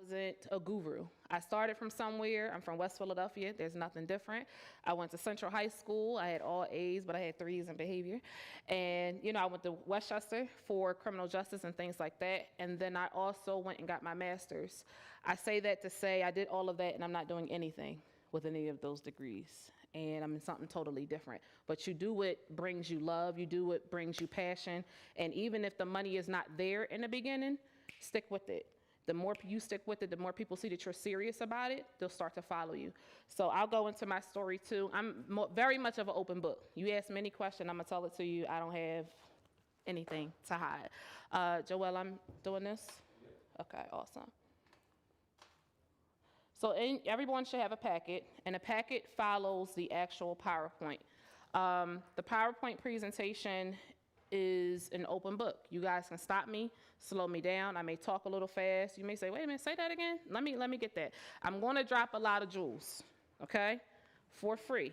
wasn't a guru. I started from somewhere. I'm from West Philadelphia. There's nothing different. I went to Central High School. I had all A's, but I had 3's in behavior. And, I went to Westchester for criminal justice and things like that. And then I also went and got my master's. I say that to say I did all of that, and I'm not doing anything with any of those degrees. And I'm in something totally different. But you do what brings you love. You do what brings you passion. And even if the money is not there in the beginning, stick with it. The more you stick with it, the more people see that you're serious about it, they'll start to follow you. So I'll go into my story too. I'm very much of an open book. You ask me any question, I'm gonna tell it to you. I don't have anything to hide. Joelle, I'm doing this? Okay, awesome. So everyone should have a packet, and a packet follows the actual PowerPoint. The PowerPoint presentation is an open book. You guys can stop me, slow me down. I may talk a little fast. You may say, wait a minute, say that again. Let me get that. I'm gonna drop a lot of jewels, okay? For free.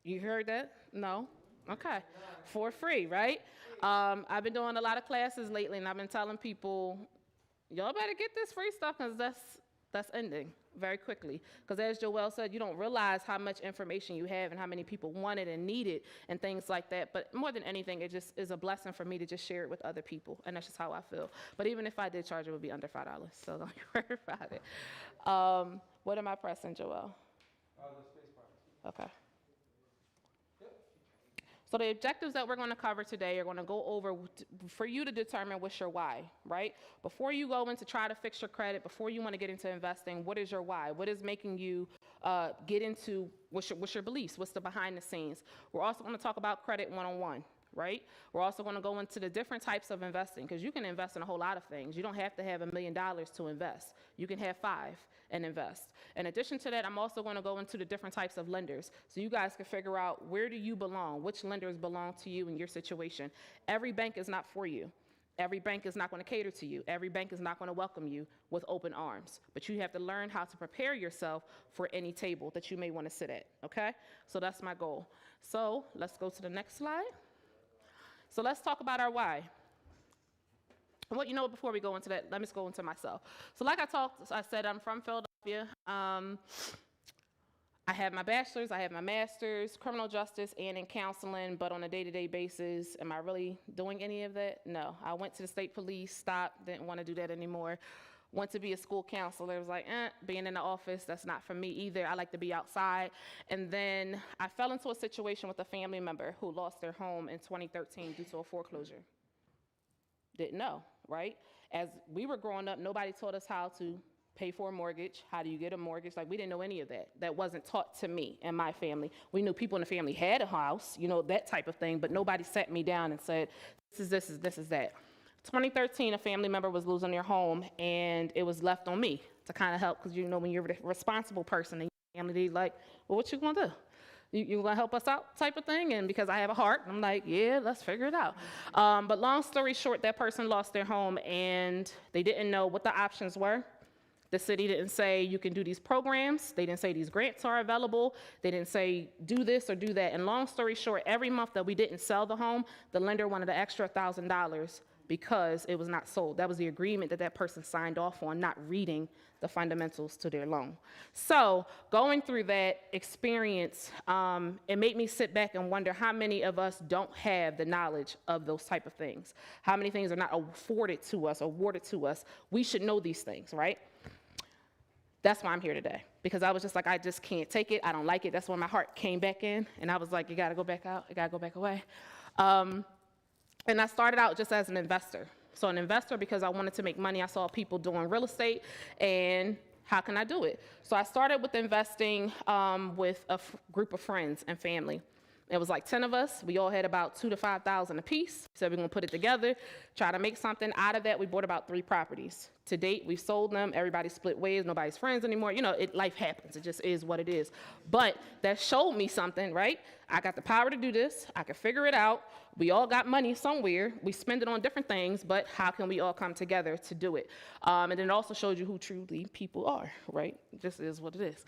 You heard that? No? Okay, for free, right? I've been doing a lot of classes lately, and I've been telling people, y'all better get this free stuff, because that's ending very quickly. Because as Joelle said, you don't realize how much information you have and how many people want it and need it and things like that. But more than anything, it just is a blessing for me to just share it with other people, and that's just how I feel. But even if I did charge, it would be under $5, so don't worry about it. What am I pressing, Joelle? The space bar. Okay. So the objectives that we're going to cover today are going to go over for you to determine what's your why, right? Before you go in to try to fix your credit, before you want to get into investing, what is your why? What is making you get into, what's your beliefs? What's the behind the scenes? We're also going to talk about credit one-on-one, right? We're also going to go into the different types of investing, because you can invest in a whole lot of things. You don't have to have $1 million to invest. You can have 5 and invest. In addition to that, I'm also going to go into the different types of lenders, so you guys can figure out, where do you belong? Which lenders belong to you in your situation? Every bank is not for you. Every bank is not going to cater to you. Every bank is not going to welcome you with open arms. But you have to learn how to prepare yourself for any table that you may want to sit at, okay? So that's my goal. So let's go to the next slide. So let's talk about our why. And before we go into that, let me just go into myself. So like I said, I'm from Philadelphia. I have my bachelor's, I have my master's, criminal justice and in counseling, but on a day-to-day basis, am I really doing any of that? No. I went to the state police, stopped, didn't want to do that anymore. Went to be a school counselor, was like, being in the office, that's not for me either. I like to be outside. And then I fell into a situation with a family member who lost their home in 2013 due to a foreclosure. Didn't know, right? As we were growing up, nobody taught us how to pay for a mortgage. How do you get a mortgage? Like, we didn't know any of that. That wasn't taught to me and my family. We knew people in the family had a house, that type of thing, but nobody sat me down and said, this is that. 2013, a family member was losing their home, and it was left on me to kind of help, because when you're a responsible person and your family, like, well, what you gonna do? You gonna help us out type of thing? And because I have a heart, I'm like, yeah, let's figure it out. But long story short, that person lost their home, and they didn't know what the options were. The city didn't say you can do these programs. They didn't say these grants are available. They didn't say do this or do that. And long story short, every month that we didn't sell the home, the lender wanted an extra $1,000 because it was not sold. That was the agreement that person signed off on, not reading the fundamentals to their loan. So going through that experience, it made me sit back and wonder how many of us don't have the knowledge of those type of things. How many things are not afforded to us, awarded to us. We should know these things, right? That's why I'm here today, because I was just like, I just can't take it. I don't like it. That's when my heart came back in, and I was like, you got to go back out. You got to go back away. And I started out just as an investor. So an investor because I wanted to make money. I saw people doing real estate, and how can I do it? So I started with investing with a group of friends and family. It was like 10 of us. We all had about $2,000 to $5,000 a piece. So we're gonna put it together, try to make something out of that. We bought about 3 properties. To date, we've sold them. Everybody split ways. Nobody's friends anymore. Life happens. It just is what it is. But that showed me something, right? I got the power to do this. I could figure it out. We all got money somewhere. We spend it on different things, but how can we all come together to do it? And then it also showed you who truly people are, right? This is what it is.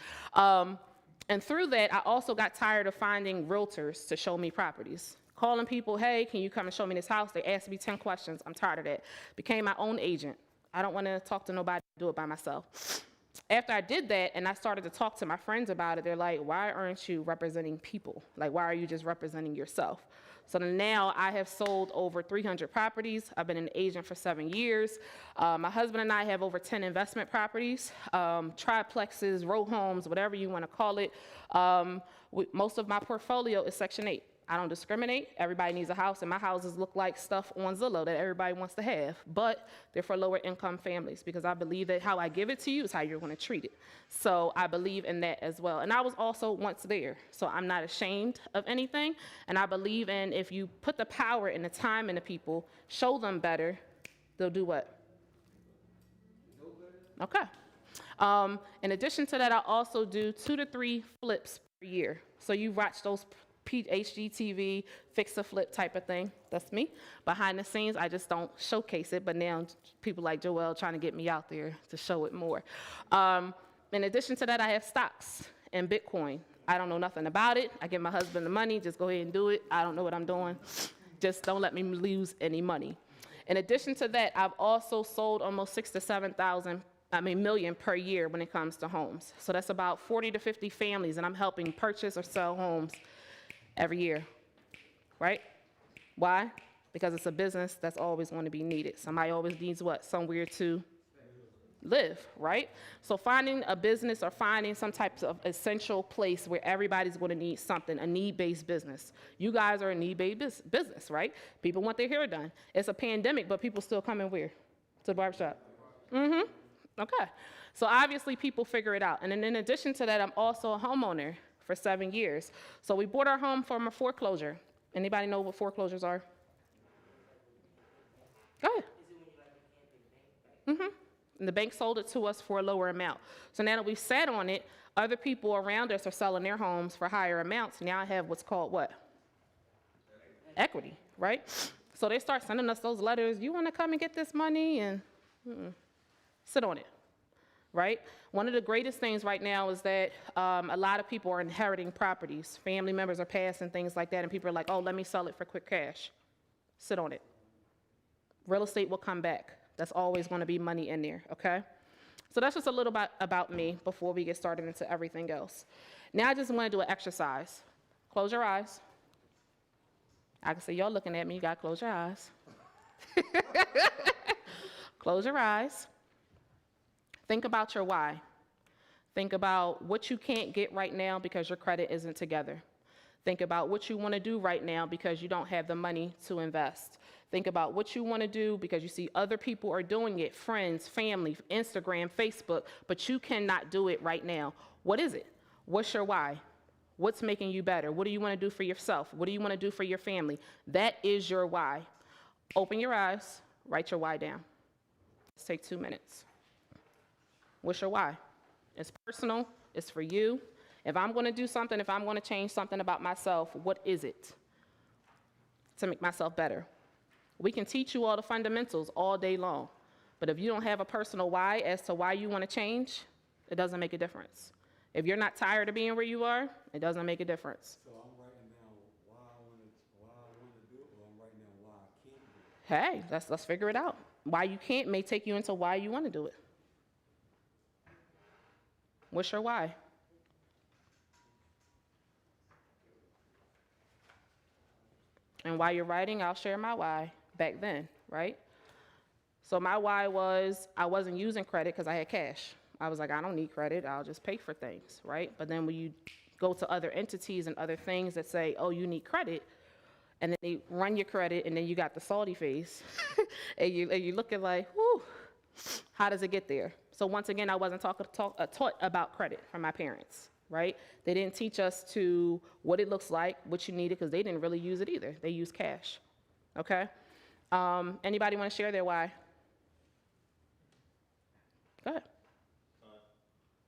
And through that, I also got tired of finding realtors to show me properties. Calling people, hey, can you come and show me this house? They asked me 10 questions. I'm tired of that. Became my own agent. I don't want to talk to nobody, do it by myself. After I did that and I started to talk to my friends about it, they're like, why aren't you representing people? Like, why are you just representing yourself? So now I have sold over 300 properties. I've been an agent for 7 years. My husband and I have over 10 investment properties, triplexes, row homes, whatever you want to call it. Most of my portfolio is Section 8. I don't discriminate. Everybody needs a house, and my houses look like stuff on Zillow that everybody wants to have, but they're for lower income families because I believe that how I give it to you is how you're going to treat it. So I believe in that as well. And I was also once there, so I'm not ashamed of anything. And I believe in if you put the power and the time into people, show them better, they'll do what? Okay. In addition to that, I also do 2 to 3 flips per year. So you watch those HGTV, fix a flip type of thing. That's me. Behind the scenes, I just don't showcase it, but now people like Joelle trying to get me out there to show it more. In addition to that, I have stocks and Bitcoin. I don't know nothing about it. I give my husband the money, just go ahead and do it. I don't know what I'm doing. Just don't let me lose any money. In addition to that, I've also sold almost 6 to 7,000 million per year when it comes to homes. So that's about 40 to 50 families, and I'm helping purchase or sell homes every year, right? Why? Because it's a business that's always going to be needed. Somebody always needs what? Somewhere to live, right? So finding a business or finding some type of essential place where everybody's going to need something, a need-based business. You guys are a need-based business, right? People want their hair done. It's a pandemic, but people still come in where? To the barbershop. Okay. So obviously people figure it out. And then in addition to that, I'm also a homeowner for 7 years. So we bought our home from a foreclosure. Anybody know what foreclosures are? Go ahead. And the bank sold it to us for a lower amount. So now that we've sat on it, other people around us are selling their homes for higher amounts. Now I have what's called what? Equity, right? So they start sending us those letters. You want to come and get this money? And sit on it. Right? One of the greatest things right now is that a lot of people are inheriting properties. Family members are passing, things like that, and people are like, oh, let me sell it for quick cash. Sit on it. Real estate will come back. That's always going to be money in there, okay? So that's just a little bit about me before we get started into everything else. Now I just want to do an exercise. Close your eyes. I can see y'all looking at me. You got to close your eyes. Close your eyes. Think about your why. Think about what you can't get right now because your credit isn't together. Think about what you want to do right now because you don't have the money to invest. Think about what you want to do because you see other people are doing it, friends, family, Instagram, Facebook, but you cannot do it right now. What is it? What's your why? What's making you better? What do you want to do for yourself? What do you want to do for your family? That is your why. Open your eyes, write your why down. Let's take 2 minutes. What's your why? It's personal, it's for you. If I'm going to do something, if I'm going to change something about myself, what is it to make myself better? We can teach you all the fundamentals all day long, but if you don't have a personal why as to why you want to change, it doesn't make a difference. If you're not tired of being where you are, it doesn't make a difference. So I'm writing down why I want to do it, or I'm writing down why I can't do it. Hey, let's figure it out. Why you can't may take you into why you want to do it. What's your why? And while you're writing, I'll share my why back then, right? So my why was I wasn't using credit because I had cash. I was like, I don't need credit. I'll just pay for things, right? But then when you go to other entities and other things that say, oh, you need credit, and then they run your credit, and then you got the salty face, and you looking like, whew, how does it get there? So once again, I wasn't taught about credit from my parents, right? They didn't teach us to what it looks like, what you needed, because they didn't really use it either. They used cash, okay? Anybody want to share their why? Go ahead.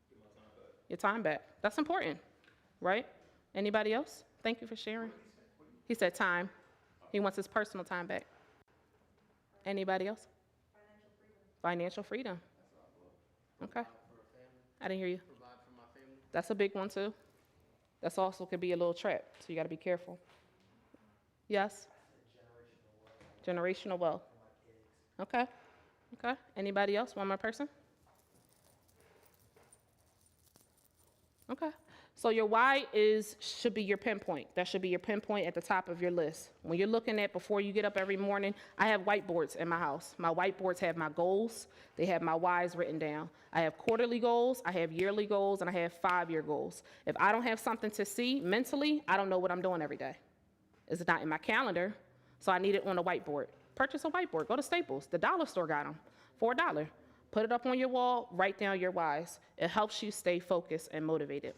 Get my time back. Your time back. That's important, right? Anybody else? Thank you for sharing. He said time. He wants his personal time back. Anybody else? Financial freedom. Okay. I didn't hear you. Provide for my family. That's a big one too. That's also could be a little trap, so you got to be careful. Yes? Generational wealth. Okay. Okay, anybody else? One more person? Okay. So your why should be your pinpoint. That should be your pinpoint at the top of your list. When you're looking at before you get up every morning, I have whiteboards in my house. My whiteboards have my goals. They have my whys written down. I have quarterly goals, I have yearly goals, and I have 5-year goals. If I don't have something to see mentally, I don't know what I'm doing every day. It's not in my calendar, so I need it on a whiteboard. Purchase a whiteboard. Go to Staples. The dollar store got them for $1. Put it up on your wall, write down your whys. It helps you stay focused and motivated.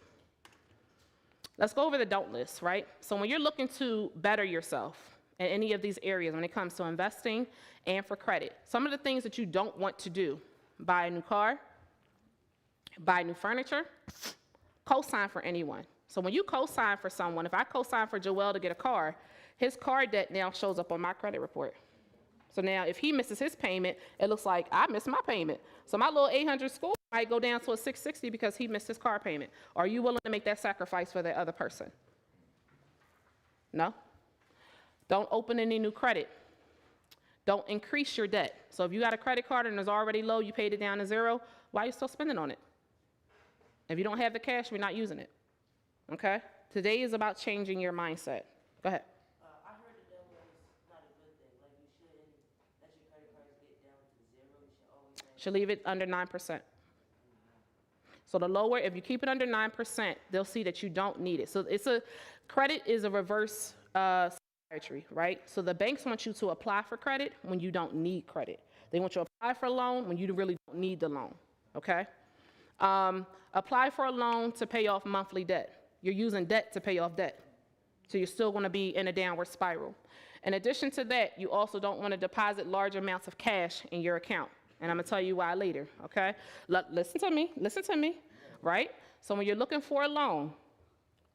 Let's go over the don't list, right? So when you're looking to better yourself in any of these areas, when it comes to investing and for credit, some of the things that you don't want to do: buy a new car, buy new furniture, co-sign for anyone. So when you co-sign for someone, if I co-sign for Joel to get a car, his car debt now shows up on my credit report. So now if he misses his payment, it looks like I missed my payment. So my little 800 score might go down to a 660 because he missed his car payment. Are you willing to make that sacrifice for that other person? No? Don't open any new credit. Don't increase your debt. So if you got a credit card and it's already low, you paid it down to 0, why are you still spending on it? If you don't have the cash, we're not using it. Okay? Today is about changing your mindset. Go ahead. I heard the devil is not a good thing. Like, you shouldn't let your credit cards get down to 0. You should always Should leave it under 9%. So the lower, if you keep it under 9%, they'll see that you don't need it. So credit is a reverse psychiatry, right? So the banks want you to apply for credit when you don't need credit. They want you to apply for a loan when you really don't need the loan, okay? Apply for a loan to pay off monthly debt. You're using debt to pay off debt. So you're still going to be in a downward spiral. In addition to that, you also don't want to deposit large amounts of cash in your account. And I'm going to tell you why later, okay? Listen to me, right? So when you're looking for a loan,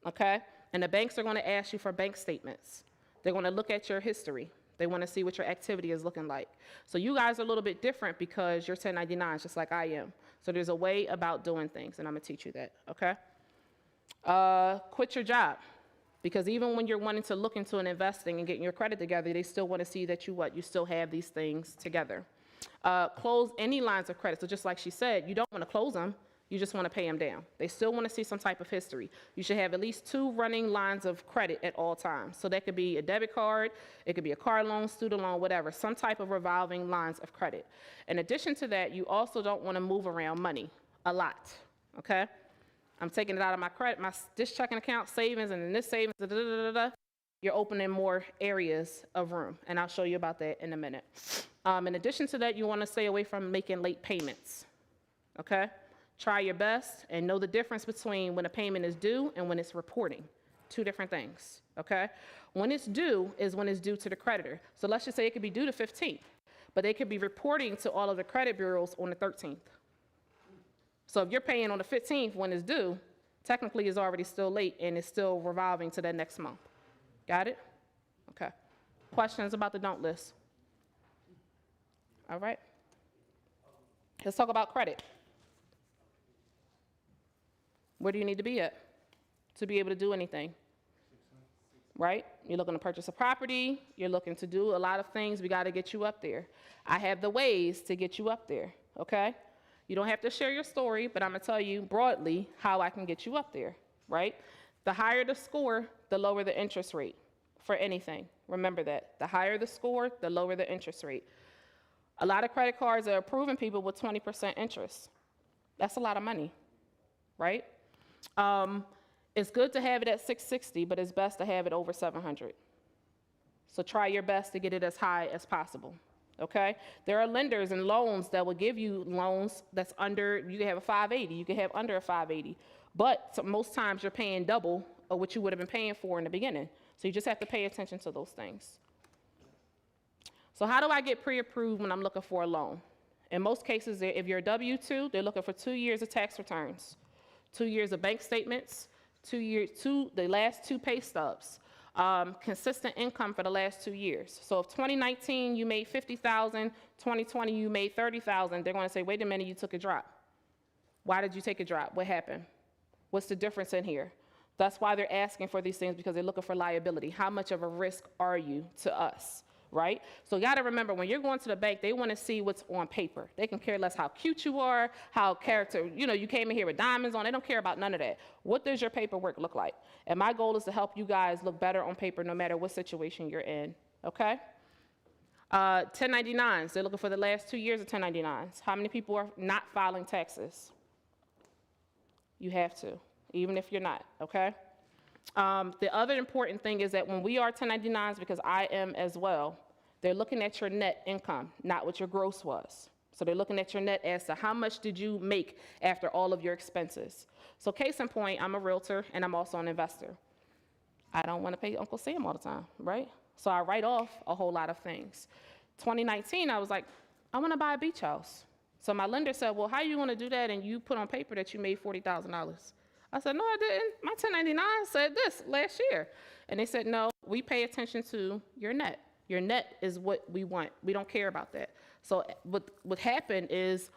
okay, and the banks are going to ask you for bank statements. They're going to look at your history. They want to see what your activity is looking like. So you guys are a little bit different because you're 1099s, just like I am. So there's a way about doing things, and I'm going to teach you that, okay? Quit your job. Because even when you're wanting to look into an investing and getting your credit together, they still want to see that you still have these things together. Close any lines of credit. So just like she said, you don't want to close them. You just want to pay them down. They still want to see some type of history. You should have at least 2 running lines of credit at all times. So that could be a debit card, it could be a car loan, student loan, whatever, some type of revolving lines of credit. In addition to that, you also don't want to move around money a lot, okay? I'm taking it out of my credit, this checking account, savings, and then this savings, You're opening more areas of room, and I'll show you about that in a minute. In addition to that, you want to stay away from making late payments, okay? Try your best and know the difference between when a payment is due and when it's reporting. 2 different things, okay? When it's due is when it's due to the creditor. So let's just say it could be due the 15th, but they could be reporting to all of the credit bureaus on the 13th. So if you're paying on the 15th when it's due, technically it's already still late and it's still revolving to that next month. Got it? Okay. Questions about the don't list? All right. Let's talk about credit. Where do you need to be at to be able to do anything? Right? You're looking to purchase a property. You're looking to do a lot of things. We got to get you up there. I have the ways to get you up there, okay? You don't have to share your story, but I'm going to tell you broadly how I can get you up there, right? The higher the score, the lower the interest rate for anything. Remember that. The higher the score, the lower the interest rate. A lot of credit cards are approving people with 20% interest. That's a lot of money, right? It's good to have it at 660, but it's best to have it over 700. So try your best to get it as high as possible, okay? There are lenders and loans that will give you loans that's under, you can have a 580, you can have under a 580, but most times you're paying double of what you would have been paying for in the beginning. So you just have to pay attention to those things. So how do I get pre-approved when I'm looking for a loan? In most cases, if you're a W-2, they're looking for 2 years of tax returns, 2 years of bank statements, the last 2 pay stubs, consistent income for the last 2 years. So if 2019 you made $50,000, 2020 you made $30,000, they're going to say, wait a minute, you took a drop. Why did you take a drop? What happened? What's the difference in here? That's why they're asking for these things, because they're looking for liability. How much of a risk are you to us, right? So you got to remember, when you're going to the bank, they want to see what's on paper. They can care less how cute you are, how character, you came in here with diamonds on. They don't care about none of that. What does your paperwork look like? And my goal is to help you guys look better on paper no matter what situation you're in, okay? 1099s, they're looking for the last 2 years of 1099s. How many people are not filing taxes? You have to, even if you're not, okay? The other important thing is that when we are 1099s, because I am as well, they're looking at your net income, not what your gross was. So they're looking at your net as to how much did you make after all of your expenses. So case in point, I'm a realtor and I'm also an investor. I don't want to pay Uncle Sam all the time, right? So I write off a whole lot of things. 2019, I was like, I want to buy a beach house. So my lender said, well, how are you going to do that and you put on paper that you made $40,000? I said, no, I didn't. My 1099 said this last year. And they said, no, we pay attention to your net. Your net is what we want. We don't care about that. So what happened is,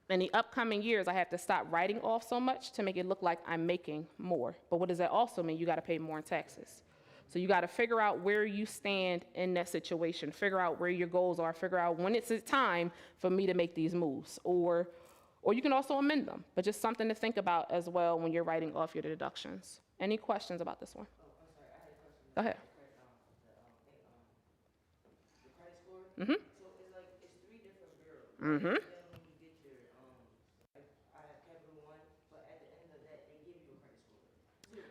in the upcoming years, I have to stop writing off so much to make it look like I'm making more. But what does that also mean? You got to pay more in taxes. So you got to figure out where you stand in that situation, figure out where your goals are, figure out when it's time for me to make these moves. Or you can also amend them, but just something to think about as well when you're writing off your deductions. Any questions about this one? Oh, I'm sorry, I had a question. Go ahead. The credit score? Mm-hmm. So it's like, it's 3 different bureaus. Mm-hmm. Then when you get your, like, I have Capital One, but at the end of that, they give you a credit score too.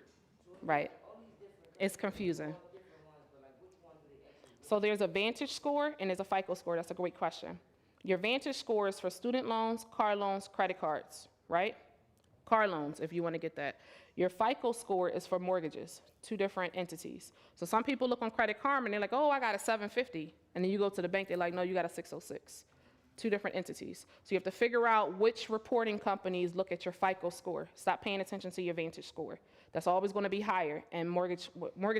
So it's Right. like all these different. It's confusing. All different ones, but like which one do they actually? So there's a Vantage score and there's a FICO score. That's a great question. Your Vantage score is for student loans, car loans, credit cards, right? Car loans, if you want to get that. Your FICO score is for mortgages, 2 different entities. So some people look on Credit Karma and they're like, oh, I got a 750. And then you go to the bank, they're like, no, you got a 606. 2 different entities. So you have to figure out which reporting companies look at your FICO score. Stop paying attention to your Vantage score. That's always going to be higher, and mortgage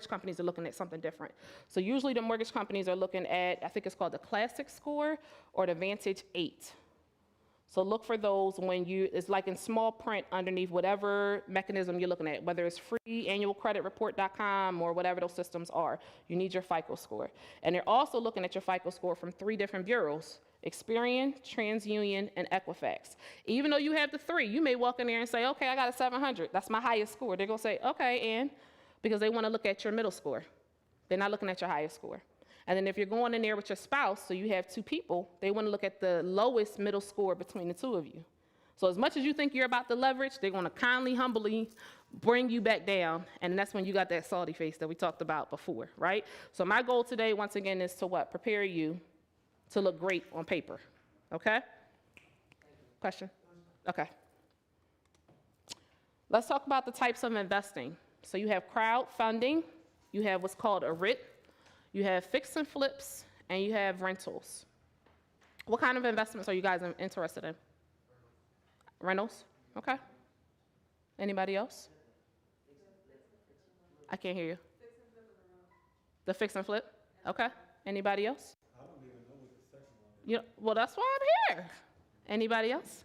companies are looking at something different. So usually the mortgage companies are looking at, I think it's called the Classic score or the Vantage 8. So look for those when it's like in small print underneath whatever mechanism you're looking at, whether it's free annualcreditreport.com or whatever those systems are. You need your FICO score. And they're also looking at your FICO score from 3 different bureaus: Experian, TransUnion, and Equifax. Even though you have the 3, you may walk in there and say, okay, I got a 700. That's my highest score. They're going to say, okay, and because they want to look at your middle score. They're not looking at your highest score. And then if you're going in there with your spouse, so you have 2 people, they want to look at the lowest middle score between the 2 of you. So as much as you think you're about to leverage, they're going to kindly, humbly bring you back down, and that's when you got that salty face that we talked about before, right? So my goal today, once again, is to what? Prepare you to look great on paper, okay? Question? Okay. Let's talk about the types of investing. So you have crowdfunding, you have what's called a RIT, you have fix and flips, and you have rentals. What kind of investments are you guys interested in? Rentals? Okay. Anybody else? I can't hear you. The fix and flip? Okay. Anybody else? I don't even know what the second one is. Well, that's why I'm here. Anybody else?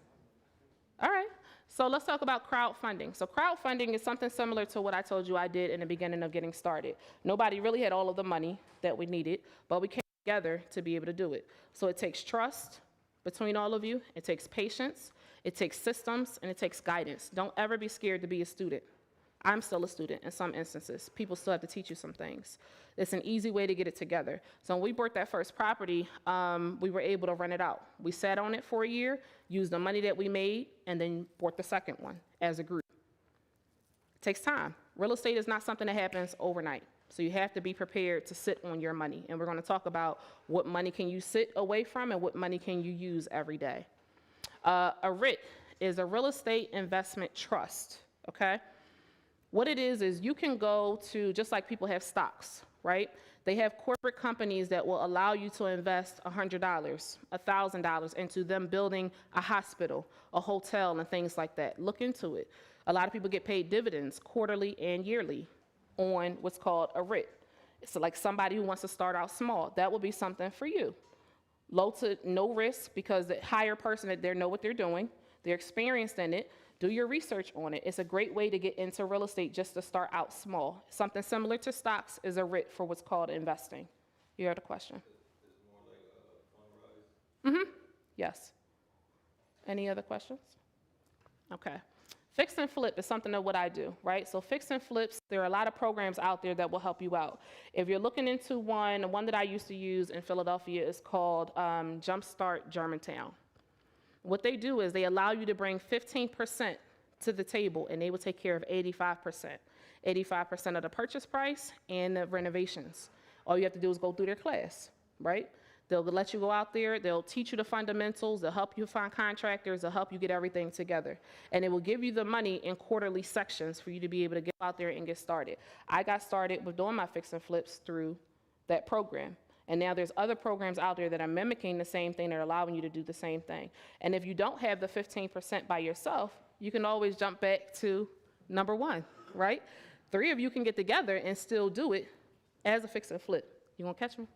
All right. So let's talk about crowdfunding. So crowdfunding is something similar to what I told you I did in the beginning of getting started. Nobody really had all of the money that we needed, but we came together to be able to do it. So it takes trust between all of you. It takes patience. It takes systems, and it takes guidance. Don't ever be scared to be a student. I'm still a student in some instances. People still have to teach you some things. It's an easy way to get it together. So when we bought that first property, we were able to rent it out. We sat on it for a year, used the money that we made, and then bought the second one as a group. It takes time. Real estate is not something that happens overnight. So you have to be prepared to sit on your money. And we're going to talk about what money can you sit away from and what money can you use every day. A RIT is a real estate investment trust, okay? What it is you can go to, just like people have stocks, right? They have corporate companies that will allow you to invest $100, $1,000 into them building a hospital, a hotel, and things like that. Look into it. A lot of people get paid dividends quarterly and yearly on what's called a RIT. It's like somebody who wants to start out small. That will be something for you. Low to no risk, because the hire person, that they know what they're doing, they're experienced in it. Do your research on it. It's a great way to get into real estate just to start out small. Something similar to stocks is a RIT for what's called investing. You heard the question? Yes. Any other questions? Okay. Fix and flip is something of what I do, right? So fix and flips, there are a lot of programs out there that will help you out. If you're looking into one that I used to use in Philadelphia is called Jumpstart Germantown. What they do is they allow you to bring 15% to the table, and they will take care of 85%. 85% of the purchase price and the renovations. All you have to do is go through their class, right? They'll let you go out there, they'll teach you the fundamentals, they'll help you find contractors, they'll help you get everything together. And it will give you the money in quarterly sections for you to be able to get out there and get started. I got started with doing my fix and flips through that program. And now there's other programs out there that are mimicking the same thing, that are allowing you to do the same thing. And if you don't have the 15% by yourself, you can always jump back to number one, right? 3 of you can get together and still do it as a fix and flip. You gonna catch me?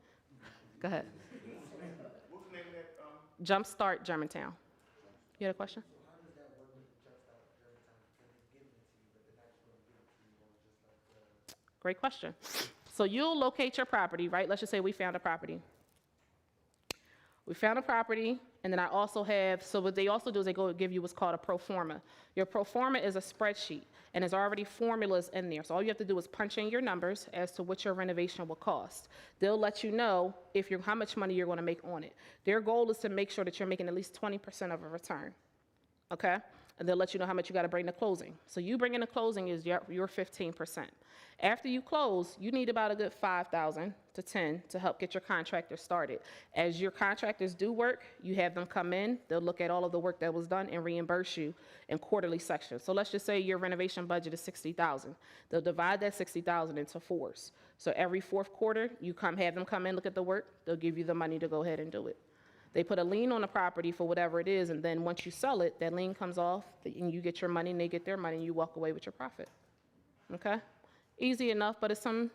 Go ahead. What's the name of that? Jumpstart Germantown. You had a question? So how does that work with the Jumpstart Germantown? Because they give it to you, but they're not going to give it to you on just like Great question. So you'll locate your property, right? Let's just say we found a property. We found a property, and then I also have, so what they also do is they go give you what's called a pro forma. Your pro forma is a spreadsheet, and there's already formulas in there. So all you have to do is punch in your numbers as to what your renovation will cost. They'll let you know how much money you're going to make on it. Their goal is to make sure that you're making at least 20% of a return, okay? And they'll let you know how much you got to bring to closing. So you bring in the closing is your 15%. After you close, you need about a good 5,000 to 10 to help get your contractor started. As your contractors do work, you have them come in, they'll look at all of the work that was done and reimburse you in quarterly sections. So let's just say your renovation budget is 60,000. They'll divide that 60,000 into 4s. So every 4th quarter, have them come in, look at the work, they'll give you the money to go ahead and do it. They put a lien on the property for whatever it is, and then once you sell it, that lien comes off, and you get your money, and they get their money, and you walk away with your profit. Okay? Easy enough, but it's some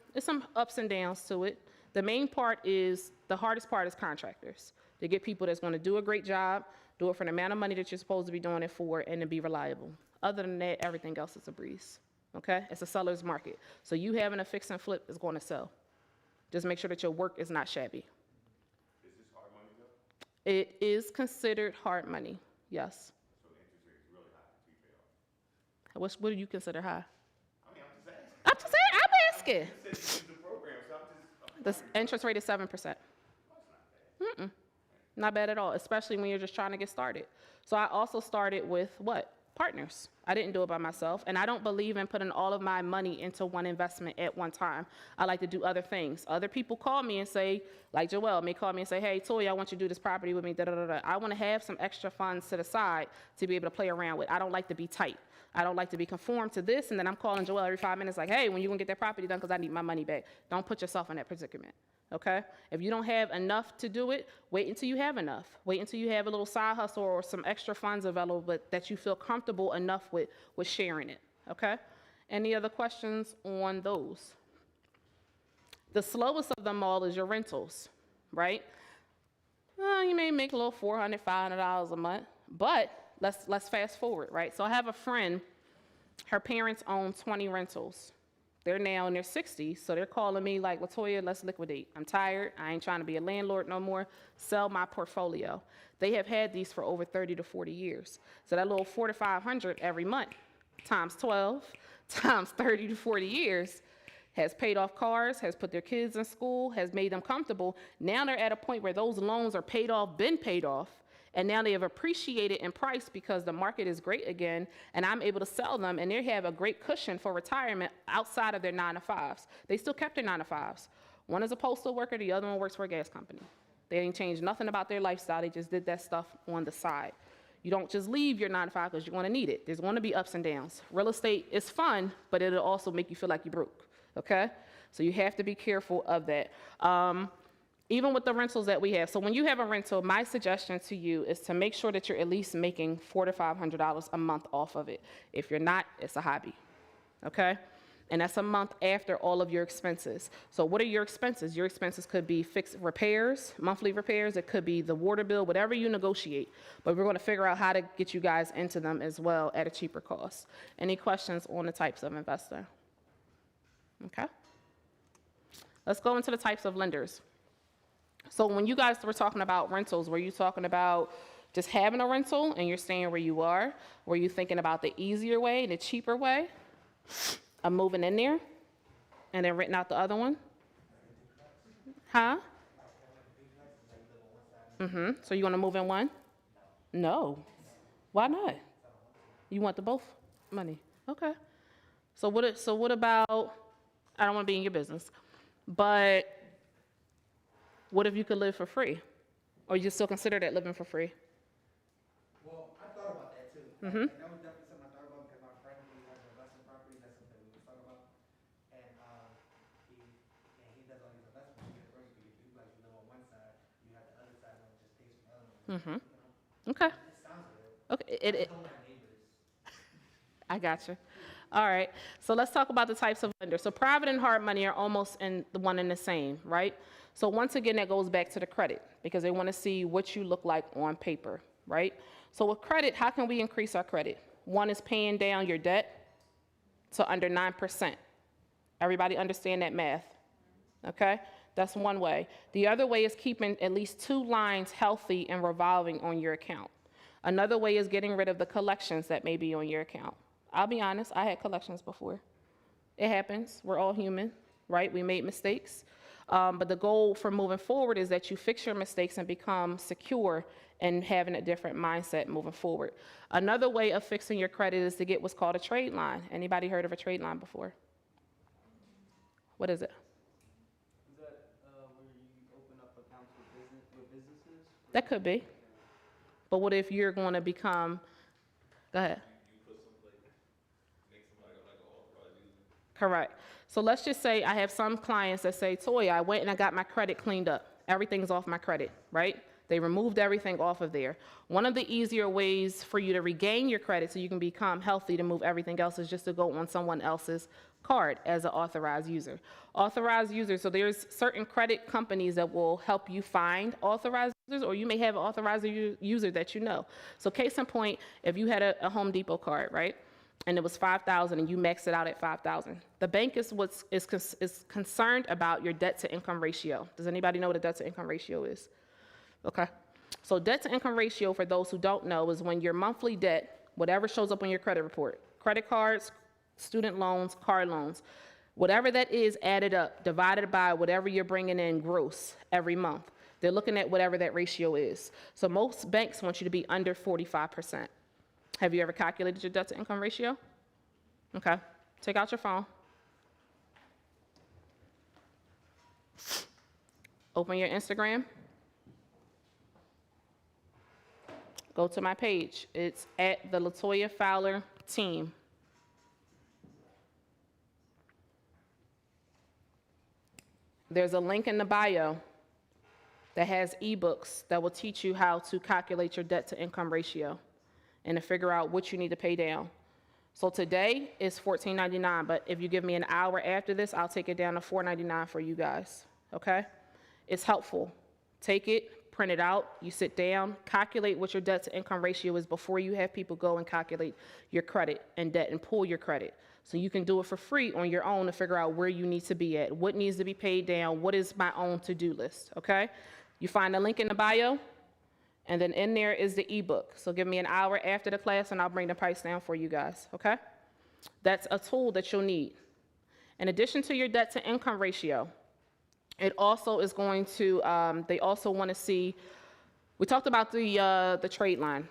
ups and downs to it. The main part is, the hardest part is contractors. To get people that's going to do a great job, do it for the amount of money that you're supposed to be doing it for, and to be reliable. Other than that, everything else is a breeze. Okay? It's a seller's market. So you having a fix and flip is going to sell. Just make sure that your work is not shabby. Is this hard money though? It is considered hard money, yes. So the interest rate is really high to pay off. What do you consider high? I mean, I'm just asking. I'm asking. You said you use the program, so I'm just. The interest rate is 7%. Not bad at all, especially when you're just trying to get started. So I also started with what? Partners. I didn't do it by myself, and I don't believe in putting all of my money into one investment at one time. I like to do other things. Other people call me and say, like Joelle may call me and say, hey, Toy, I want you to do this property with me, da-da-da-da. I want to have some extra funds to the side to be able to play around with. I don't like to be tight. I don't like to be conformed to this, and then I'm calling Joelle every 5 minutes like, hey, when you going to get that property done because I need my money back. Don't put yourself in that predicament. Okay? If you don't have enough to do it, wait until you have enough. Wait until you have a little side hustle or some extra funds available but that you feel comfortable enough with sharing it. Okay? Any other questions on those? The slowest of them all is your rentals, right? You may make a little $400, $500 a month, but let's fast forward, right? So I have a friend, her parents own 20 rentals. They're now in their 60s, so they're calling me like, Latoya, let's liquidate. I'm tired. I ain't trying to be a landlord no more. Sell my portfolio. They have had these for over 30 to 40 years. So that little $400 to $500 every month times 12 times 30 to 40 years has paid off cars, has put their kids in school, has made them comfortable. Now they're at a point where those loans are paid off, been paid off, and now they have appreciated in price because the market is great again, and I'm able to sell them, and they have a great cushion for retirement outside of their 9-to-5s. They still kept their 9-to-5s. One is a postal worker, the other one works for a gas company. They didn't change nothing about their lifestyle, they just did that stuff on the side. You don't just leave your 9-to-5 because you're going to need it. There's going to be ups and downs. Real estate is fun, but it'll also make you feel like you're broke, okay? So you have to be careful of that. Even with the rentals that we have. So when you have a rental, my suggestion to you is to make sure that you're at least making $400 to $500 a month off of it. If you're not, it's a hobby, okay? And that's a month after all of your expenses. So what are your expenses? Your expenses could be fixed repairs, monthly repairs. It could be the water bill, whatever you negotiate. But we're going to figure out how to get you guys into them as well at a cheaper cost. Any questions on the types of investor? Okay. Let's go into the types of lenders. So when you guys were talking about rentals, were you talking about just having a rental and you're staying where you are? Were you thinking about the easier way, the cheaper way of moving in there and then renting out the other one? Huh? So you want to move in one? No. Why not? You want the both money? Okay. So what about, I don't want to be in your business, but what if you could live for free? Or you still consider that living for free? Well, I thought about that too. And that was definitely something I thought about because my friend who has an investment property, that's something we was talking about. And he does all these investments. You get a break, you do like you live on one side, you have the other side and it just pays for the other one. Okay. It sounds good. Okay. I just don't want neighbors. I got you. All right. So let's talk about the types of lenders. So private and hard money are almost in the one and the same, right? So once again, that goes back to the credit because they want to see what you look like on paper, right? So with credit, how can we increase our credit? One is paying down your debt to under 9%. Everybody understand that math? Okay? That's one way. The other way is keeping at least 2 lines healthy and revolving on your account. Another way is getting rid of the collections that may be on your account. I'll be honest, I had collections before. It happens. We're all human, right? We made mistakes. But the goal for moving forward is that you fix your mistakes and become secure and having a different mindset moving forward. Another way of fixing your credit is to get what's called a trade line. Anybody heard of a trade line before? What is it? Is that where you open up accounts with businesses? That could be. But what if you're going to become, go ahead. You put somebody, make somebody like an authorized user. Correct. So let's just say I have some clients that say, Toya, I went and I got my credit cleaned up. Everything's off my credit, right? They removed everything off of there. One of the easier ways for you to regain your credit so you can become healthy to move everything else is just to go on someone else's card as an authorized user. Authorized users, so there's certain credit companies that will help you find authorized users, or you may have an authorized user that you know. So case in point, if you had a Home Depot card, right? And it was $5,000 and you maxed it out at $5,000. The bank is concerned about your debt to income ratio. Does anybody know what a debt to income ratio is? Okay. So debt to income ratio, for those who don't know, is when your monthly debt, whatever shows up on your credit report, credit cards, student loans, car loans, whatever that is added up, divided by whatever you're bringing in gross every month. They're looking at whatever that ratio is. So most banks want you to be under 45%. Have you ever calculated your debt to income ratio? Okay. Take out your phone. Open your Instagram. Go to my page. It's at the Latoya Fowler Team. There's a link in the bio that has ebooks that will teach you how to calculate your debt to income ratio and to figure out what you need to pay down. So today is $14.99, but if you give me an hour after this, I'll take it down to $4.99 for you guys, okay? It's helpful. Take it, print it out, you sit down, calculate what your debt to income ratio is before you have people go and calculate your credit and debt and pull your credit. So you can do it for free on your own to figure out where you need to be at, what needs to be paid down, what is my own to-do list, okay? You find the link in the bio, and then in there is the ebook. So give me an hour after the class and I'll bring the price down for you guys, okay? That's a tool that you'll need. In addition to your debt to income ratio, it also is going to, they also want to see, we talked about the trade line.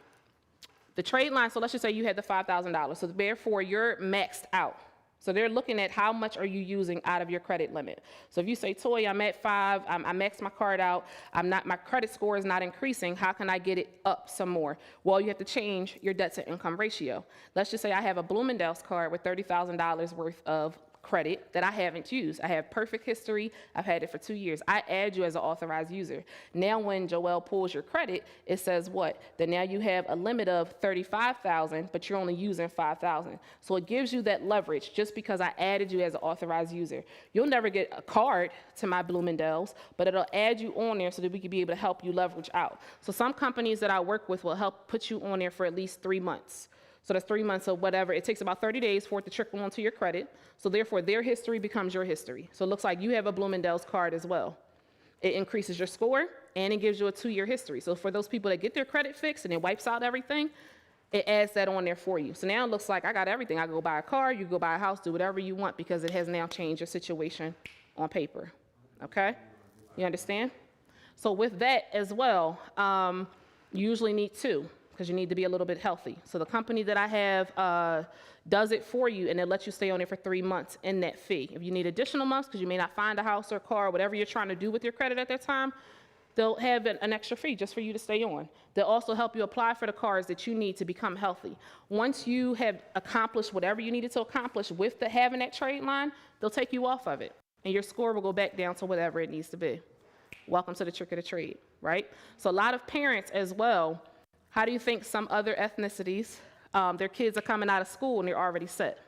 The trade line, so let's just say you had the $5,000. So therefore you're maxed out. So they're looking at how much are you using out of your credit limit. So if you say, Toy, I'm at 5, I maxed my card out, my credit score is not increasing, how can I get it up some more? Well, you have to change your debt to income ratio. Let's just say I have a Bloomingdale's card with $30,000 worth of credit that I haven't used. I have perfect history. I've had it for 2 years. I add you as an authorized user. Now when Joelle pulls your credit, it says what? That now you have a limit of $35,000, but you're only using $5,000. So it gives you that leverage just because I added you as an authorized user. You'll never get a card to my Bloomingdale's, but it'll add you on there so that we can be able to help you leverage out. So some companies that I work with will help put you on there for at least 3 months. So that's 3 months of whatever. It takes about 30 days for it to trickle onto your credit. So therefore, their history becomes your history. So it looks like you have a Bloomingdale's card as well. It increases your score, and it gives you a 2-year history. So for those people that get their credit fixed and it wipes out everything, it adds that on there for you. So now it looks like I got everything. I go buy a car, you go buy a house, do whatever you want because it has now changed your situation on paper. Okay? You understand? So with that as well, you usually need 2 because you need to be a little bit healthy. So the company that I have does it for you, and it lets you stay on it for 3 months in that fee. If you need additional months because you may not find a house or car, whatever you're trying to do with your credit at that time, they'll have an extra fee just for you to stay on. They'll also help you apply for the cards that you need to become healthy. Once you have accomplished whatever you needed to accomplish with having that trade line, they'll take you off of it, and your score will go back down to whatever it needs to be. Welcome to the trick of the trade, right? So a lot of parents as well, how do you think some other ethnicities, their kids are coming out of school and they're already set?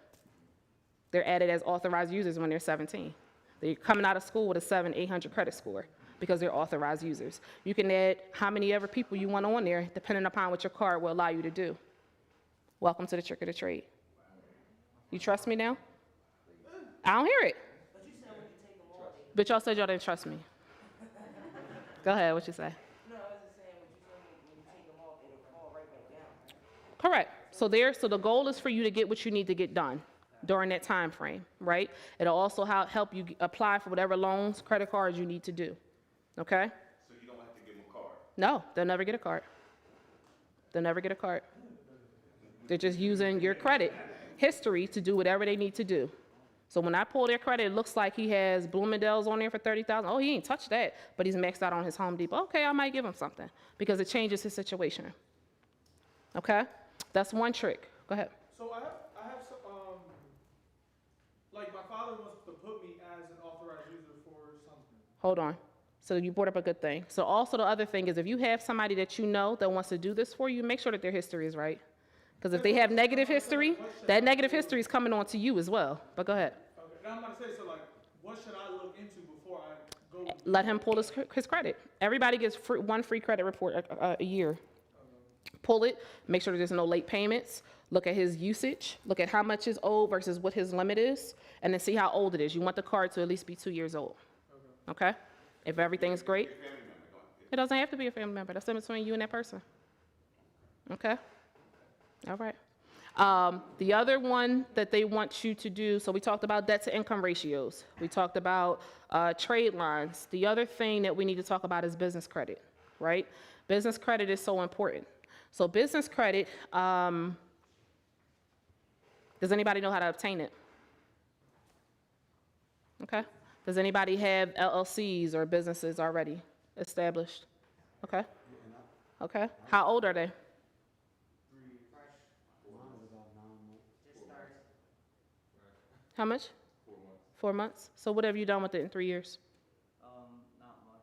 They're added as authorized users when they're 17. They're coming out of school with a 700-800 credit score because they're authorized users. You can add how many ever people you want on there, depending upon what your card will allow you to do. Welcome to the trick of the trade. You trust me now? I don't hear it. But you said when you take them off, they, But y'all said y'all didn't trust me. Go ahead, what you say? no, I was just saying, what you said when you take them off, it'll fall right back down. Correct. So the goal is for you to get what you need to get done during that time frame, right? It'll also help you apply for whatever loans, credit cards you need to do. Okay? So you don't have to give them a card. No, they'll never get a card. They'll never get a card. They're just using your credit history to do whatever they need to do. So when I pull their credit, it looks like he has Bloomingdale's on there for $30,000. Oh, he ain't touched that, but he's maxed out on his Home Depot. Okay, I might give him something because it changes his situation. Okay? That's one trick. Go ahead. So I have some, like my father wants to put me as an authorized user for something. Hold on. So you brought up a good thing. So also the other thing is if you have somebody that you know that wants to do this for you, make sure that their history is right. Because if they have negative history, that negative history is coming on to you as well. But go ahead. Okay, now I'm gonna say, so like, what should I look into before I go? Let him pull his credit. Everybody gets one free credit report a year. Pull it, make sure that there's no late payments, look at his usage, look at how much is owed versus what his limit is, and then see how old it is. You want the card to at least be 2 years old. Okay? If everything's great, it doesn't have to be a family member. That's in between you and that person. Okay? All right. The other one that they want you to do, so we talked about debt to income ratios. We talked about trade lines. The other thing that we need to talk about is business credit, right? Business credit is so important. So business credit, does anybody know how to obtain it? Okay. Does anybody have LLCs or businesses already established? Okay. Okay. How old are they? How much? 4 months. 4 months. So what have you done with it in 3 years? Not much.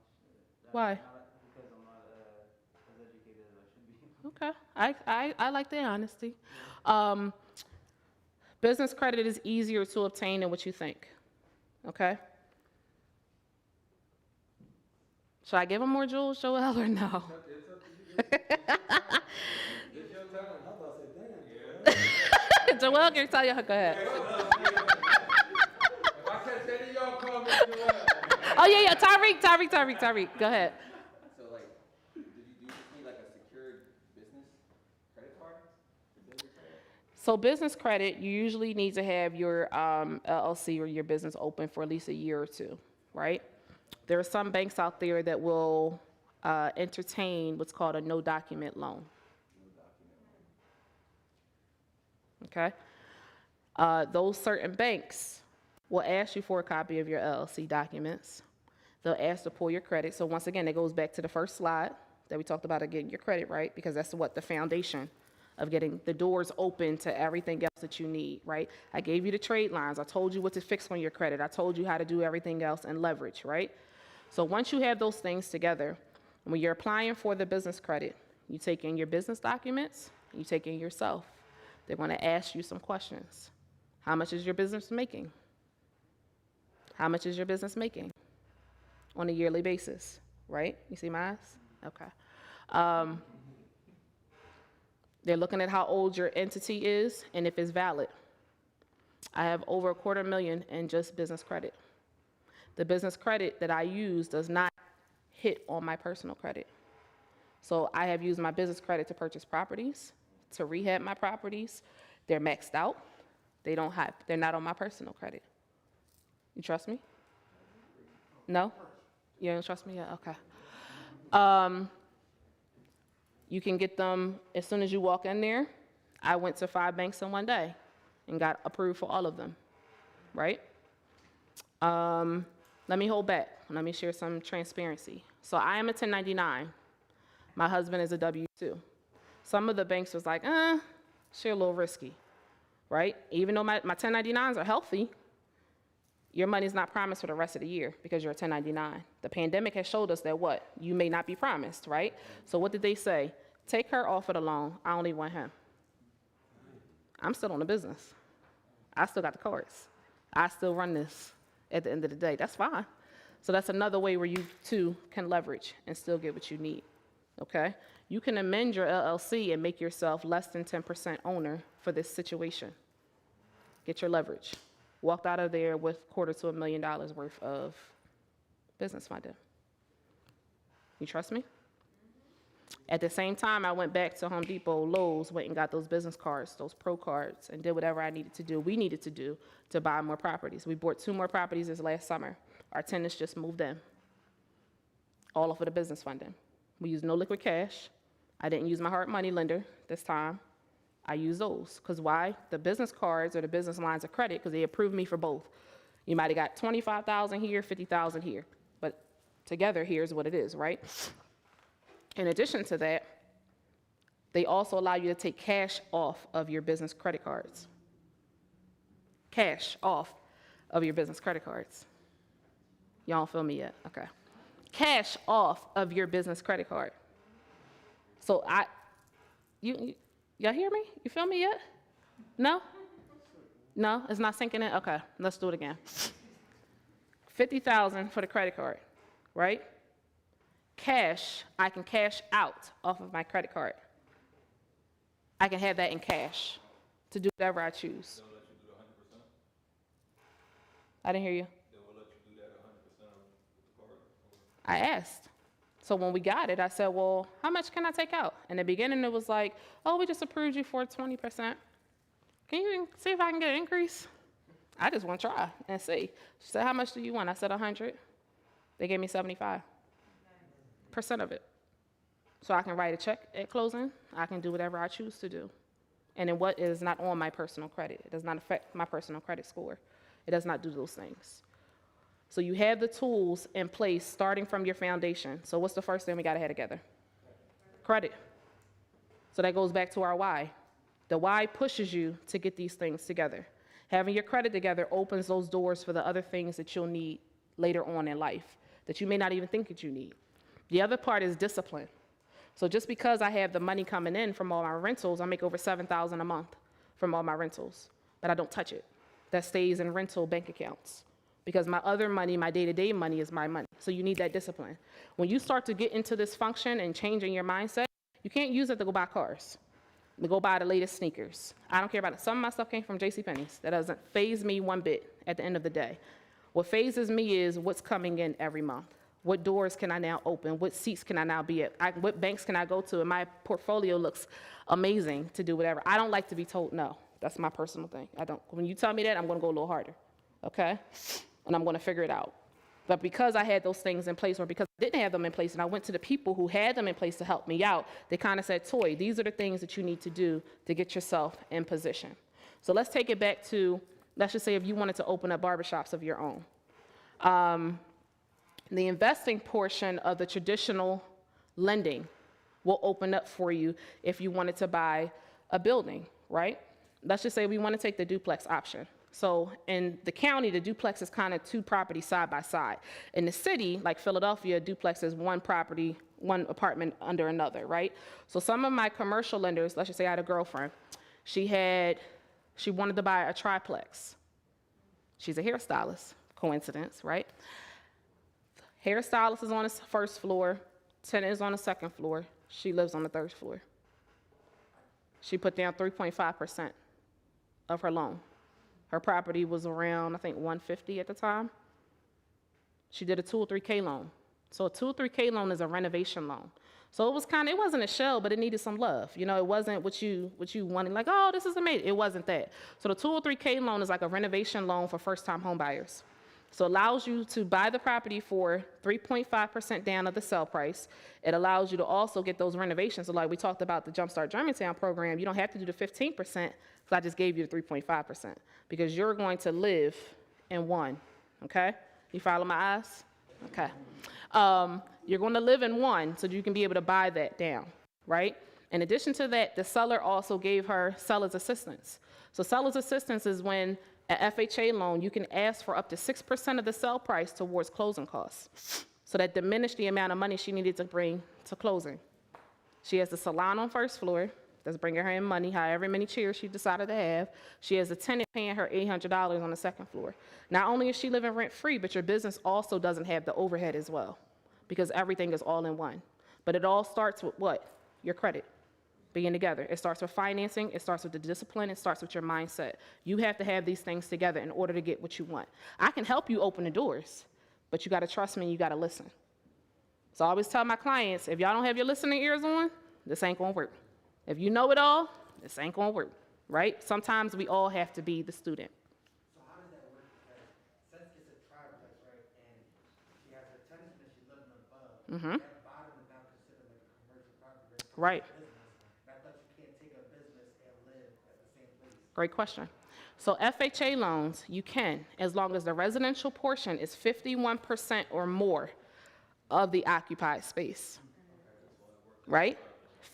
Why? Because I'm not as educated as I should be. Okay. I like the honesty. Business credit is easier to obtain than what you think. Okay? Should I give him more jewels, Joel, or no? Joel can tell you. Go ahead. Oh, yeah. Tyrik. Go ahead. So, like, do you just need, like, a secured business credit card? So business credit, you usually need to have your LLC or your business open for at least a year or two, right? There are some banks out there that will entertain what's called a no-document loan. Okay? Those certain banks will ask you for a copy of your LLC documents. They'll ask to pull your credit. So once again, it goes back to the first slide that we talked about of getting your credit right, because that's what the foundation of getting the doors open to everything else that you need, right? I gave you the trade lines. I told you what to fix on your credit. I told you how to do everything else and leverage, right? So once you have those things together, when you're applying for the business credit, you take in your business documents, you take in yourself. They're going to ask you some questions. How much is your business making? How much is your business making on a yearly basis, right? You see my eyes? Okay. They're looking at how old your entity is and if it's valid. I have over $250,000 in just business credit. The business credit that I use does not hit on my personal credit. So I have used my business credit to purchase properties, to rehab my properties. They're maxed out. They're not on my personal credit. You trust me? No? You don't trust me yet? Okay. You can get them as soon as you walk in there. I went to 5 banks in one day and got approved for all of them, right? Let me hold back. Let me share some transparency. So I am a 1099. My husband is a W-2. Some of the banks was like, share a little risky, right? Even though my 1099s are healthy, your money's not promised for the rest of the year because you're a 1099. The pandemic has showed us that what? You may not be promised, right? So what did they say? Take her off of the loan. I only want him. I'm still on the business. I still got the cards. I still run this at the end of the day. That's fine. So that's another way where you two can leverage and still get what you need, okay? You can amend your LLC and make yourself less than 10% owner for this situation. Get your leverage. Walked out of there with $250,000 worth of business funding. You trust me? At the same time, I went back to Home Depot, Lowe's, went and got those business cards, those pro cards, and did whatever I needed to do, we needed to do to buy more properties. We bought 2 more properties this last summer. Our tenants just moved in, all off of the business funding. We used no liquid cash. I didn't use my hard money lender this time. I used those, because why? The business cards or the business lines of credit, because they approved me for both. You might have got $25,000 here, $50,000 here, but together, here's what it is, right? In addition to that, they also allow you to take cash off of your business credit cards. Cash off of your business credit cards. Y'all don't feel me yet? Okay. Cash off of your business credit card. So y'all hear me? You feel me yet? No? No? It's not sinking in? Okay, let's do it again. $50,000 for the credit card, right? Cash, I can cash out off of my credit card. I can have that in cash to do whatever I choose. They'll let you do the 100%? I didn't hear you. They will let you do that 100% of the card? I asked. So when we got it, I said, well, how much can I take out? In the beginning, it was like, oh, we just approved you for 20%. Can you see if I can get an increase? I just want to try and see. She said, how much do you want? I said 100. They gave me 75% of it. So I can write a check at closing. I can do whatever I choose to do. And then what is not on my personal credit. It does not affect my personal credit score. It does not do those things. So you have the tools in place starting from your foundation. So what's the first thing we got to have together? Credit. So that goes back to our why. The why pushes you to get these things together. Having your credit together opens those doors for the other things that you'll need later on in life that you may not even think that you need. The other part is discipline. So just because I have the money coming in from all my rentals, I make over $7,000 a month from all my rentals, but I don't touch it. That stays in rental bank accounts because my other money, my day-to-day money is my money. So you need that discipline. When you start to get into this function and changing your mindset, you can't use it to go buy cars, to go buy the latest sneakers. I don't care about it. Some of my stuff came from JCPenney's. That doesn't faze me one bit at the end of the day. What phases me is what's coming in every month. What doors can I now open? What seats can I now be at? What banks can I go to? And my portfolio looks amazing to do whatever. I don't like to be told no. That's my personal thing. I don't. When you tell me that, I'm going to go a little harder, okay? And I'm going to figure it out. But because I had those things in place, or because I didn't have them in place, and I went to the people who had them in place to help me out, they kind of said, Toy, these are the things that you need to do to get yourself in position. So let's take it back to, let's just say if you wanted to open up barbershops of your own. The investing portion of the traditional lending will open up for you if you wanted to buy a building, right? Let's just say we want to take the duplex option. So in the county, the duplex is kind of 2 properties side by side. In the city, like Philadelphia, duplex is 1 property, 1 apartment under another, right? So some of my commercial lenders, let's just say I had a girlfriend, she wanted to buy a triplex. She's a hairstylist, coincidence, right? Hairstylist is on the 1st floor, tenant is on the 2nd floor, she lives on the 3rd floor. She put down 3.5% of her loan. Her property was around, I think, $150 at the time. She did a 2 or 3K loan So a 203K loan is a renovation loan. So it wasn't a shell, but it needed some love. You know, it wasn't what you wanted, like, oh, this is amazing. It wasn't that. So the 203K loan is like a renovation loan for first-time home buyers. So it allows you to buy the property for 3.5% down of the sale price. It allows you to also get those renovations. So like we talked about the Jumpstart Germantown program, you don't have to do the 15%, because I just gave you the 3.5%, because you're going to live in one, okay? You follow my eyes? Okay. You're going to live in one so you can be able to buy that down, right? In addition to that, the seller also gave her seller's assistance. So seller's assistance is when an FHA loan, you can ask for up to 6% of the sale price towards closing costs. So that diminished the amount of money she needed to bring to closing. She has the salon on first floor that's bringing her in money, however many chairs she decided to have. She has a tenant paying her $800 on the second floor. Not only is she living rent-free, but your business also doesn't have the overhead as well, because everything is all in one. But it all starts with what? Your credit being together. It starts with financing, it starts with the discipline, it starts with your mindset. You have to have these things together in order to get what you want. I can help you open the doors, but you gotta trust me and you gotta listen. So I always tell my clients, if y'all don't have your listening ears on, this ain't gonna work. If you know it all, this ain't gonna work, right? Sometimes we all have to be the student. So how does that work? Because since it's a triplex, right, and she has her tenants and she's living above, that bottom is now considered like a commercial property, Right. business. And I thought you can't take a business and live at the same place. Great question. So FHA loans, you can, as long as the residential portion is 51% or more of the occupied space, right?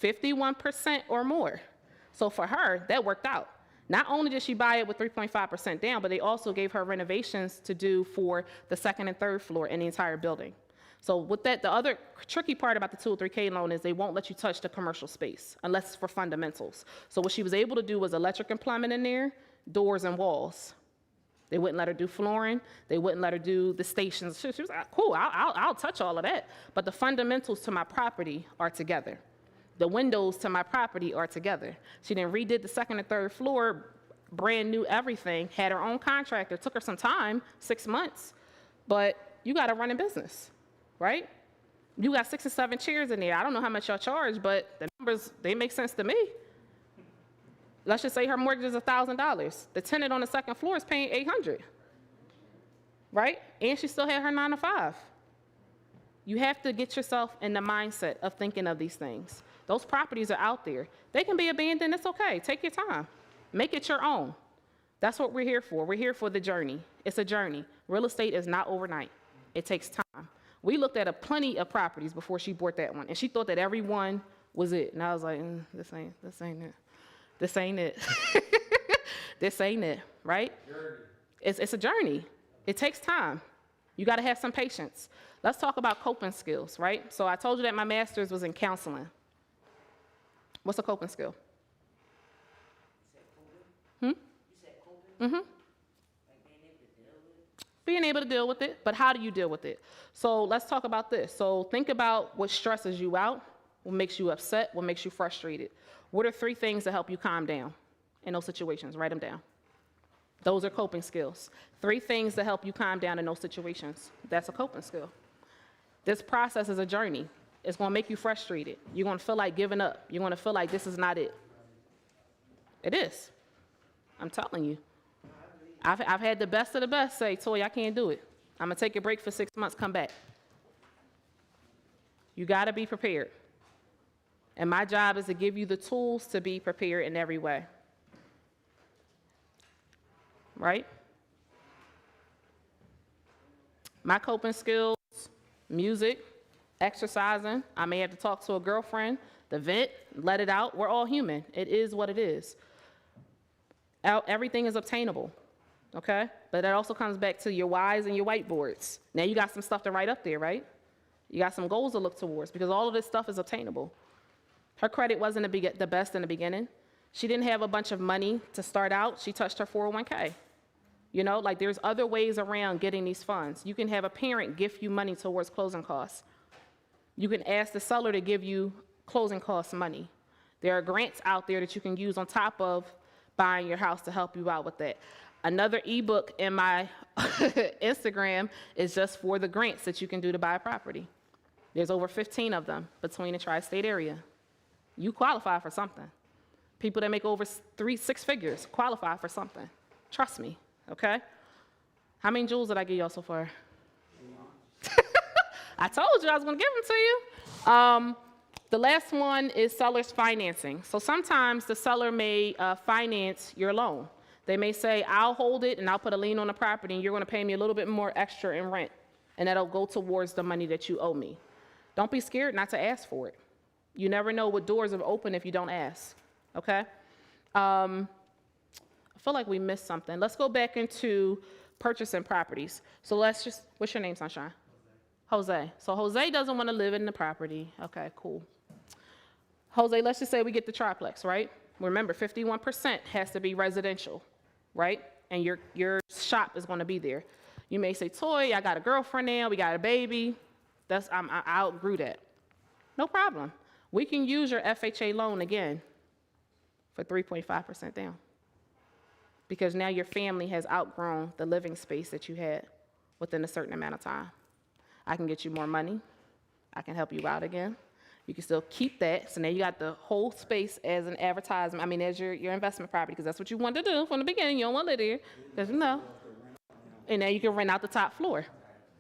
51% or more. So for her, that worked out. Not only did she buy it with 3.5% down, but they also gave her renovations to do for the second and third floor in the entire building. So with that, the other tricky part about the 203K loan is they won't let you touch the commercial space unless it's for fundamentals. So what she was able to do was electric and plumbing in there, doors and walls. They wouldn't let her do flooring. They wouldn't let her do the stations. She was like, cool, I'll touch all of that. But the fundamentals to my property are together. The windows to my property are together. She then redid the second and third floor, brand new everything, had her own contractor. Took her some time, 6 months. But you got to run a business, right? You got 6 or 7 chairs in there. I don't know how much y'all charge, but the numbers, they make sense to me. Let's just say her mortgage is $1,000. The tenant on the second floor is paying $800, right? And she still had her 9 to 5. You have to get yourself in the mindset of thinking of these things. Those properties are out there. They can be abandoned, it's okay. Take your time. Make it your own. That's what we're here for. We're here for the journey. It's a journey. Real estate is not overnight. It takes time. We looked at plenty of properties before she bought that one, and she thought that every one was it. And I was like, this ain't it. This ain't it. This ain't it, right? It's a journey. It takes time. You got to have some patience. Let's talk about coping skills, right? So I told you that my master's was in counseling. What's a coping skill? You said coping? Like Being able to deal with it, but how do you deal with it? So let's talk about this. So think about what stresses you out, what makes you upset, what makes you frustrated. What are 3 things that help you calm down in those situations? Write them down. Those are coping skills. 3 things that help you calm down in those situations. That's a coping skill. This process is a journey. It's going to make you frustrated. You're going to feel like giving up. You're going to feel like this is not it. It is. I'm telling you. I've had the best of the best say, Toy, I can't do it. I'm going to take a break for 6 months, come back. You got to be prepared. And my job is to give you the tools to be prepared in every way. Right? My coping skills, music, exercising. I may have to talk to a girlfriend, the vent, let it out. We're all human. It is what it is. Everything is obtainable, okay? But that also comes back to your whys and your whiteboards. Now you got some stuff to write up there, right? You got some goals to look towards because all of this stuff is obtainable. Her credit wasn't the best in the beginning. She didn't have a bunch of money to start out. She touched her 401k. You know, like there's other ways around getting these funds. You can have a parent gift you money towards closing costs. You can ask the seller to give you closing costs money. There are grants out there that you can use on top of buying your house to help you out with that. Another ebook in my Instagram is just for the grants that you can do to buy a property. There's over 15 of them between the tri-state area. You qualify for something. People that make over 6 figures qualify for something. Trust me, okay? How many jewels did I give y'all so far? I told you I was gonna give them to you. The last one is seller's financing. So sometimes the seller may finance your loan. They may say, I'll hold it and I'll put a lien on the property and you're gonna pay me a little bit more extra in rent, and that'll go towards the money that you owe me. Don't be scared not to ask for it. You never know what doors have opened if you don't ask, okay? I feel like we missed something. Let's go back into purchasing properties. So let's just, what's your name, Sunshine? Jose. So Jose doesn't want to live in the property. Okay, cool. Jose, let's just say we get the triplex, right? Remember, 51% has to be residential, right? And your shop is going to be there. You may say, Toy, I got a girlfriend now, we got a baby. I outgrew that. No problem. We can use your FHA loan again for 3.5% down, because now your family has outgrown the living space that you had within a certain amount of time. I can get you more money. I can help you out again. You can still keep that. So now you got the whole space as an advertisement, as your investment property, because that's what you wanted to do from the beginning. You don't want to live there, because you know. And now you can rent out the top floor.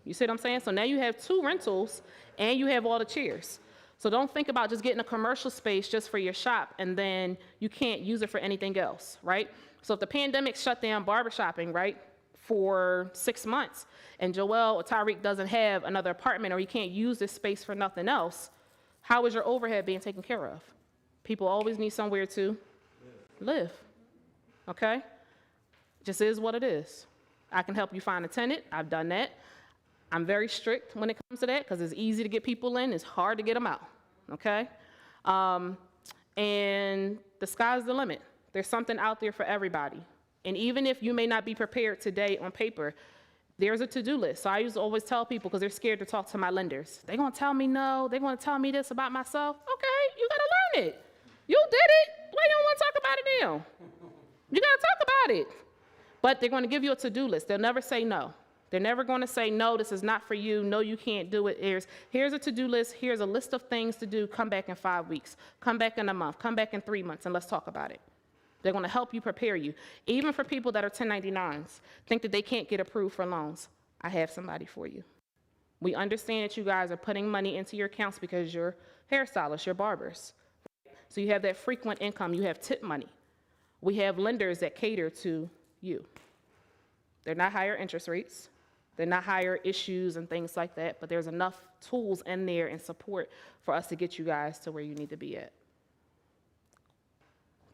You see what I'm saying? So now you have 2 rentals and you have all the chairs. So don't think about just getting a commercial space just for your shop and then you can't use it for anything else, right? So if the pandemic shut down barbershopping, right, for 6 months, and Joel or Tyrik doesn't have another apartment or you can't use this space for nothing else, how is your overhead being taken care of? People always need somewhere to live, okay? Just is what it is. I can help you find a tenant. I've done that. I'm very strict when it comes to that because it's easy to get people in. It's hard to get them out, okay? And the sky's the limit. There's something out there for everybody. And even if you may not be prepared today on paper, there's a to-do list. So I used to always tell people, because they're scared to talk to my lenders. They're going to tell me no. They're going to tell me this about myself. Okay, you got to learn it. You did it. Why you don't want to talk about it now? You got to talk about it. But they're going to give you a to-do list. They'll never say no. They're never going to say, no, this is not for you. No, you can't do it. Here's a to-do list. Here's a list of things to do. Come back in 5 weeks. Come back in a month. Come back in 3 months, and let's talk about it. They're going to help you, prepare you. Even for people that are 1099s, think that they can't get approved for loans. I have somebody for you. We understand that you guys are putting money into your accounts because you're hairstylists, you're barbers. So you have that frequent income. You have tip money. We have lenders that cater to you. They're not higher interest rates. They're not higher issues and things like that, but there's enough tools in there and support for us to get you guys to where you need to be at.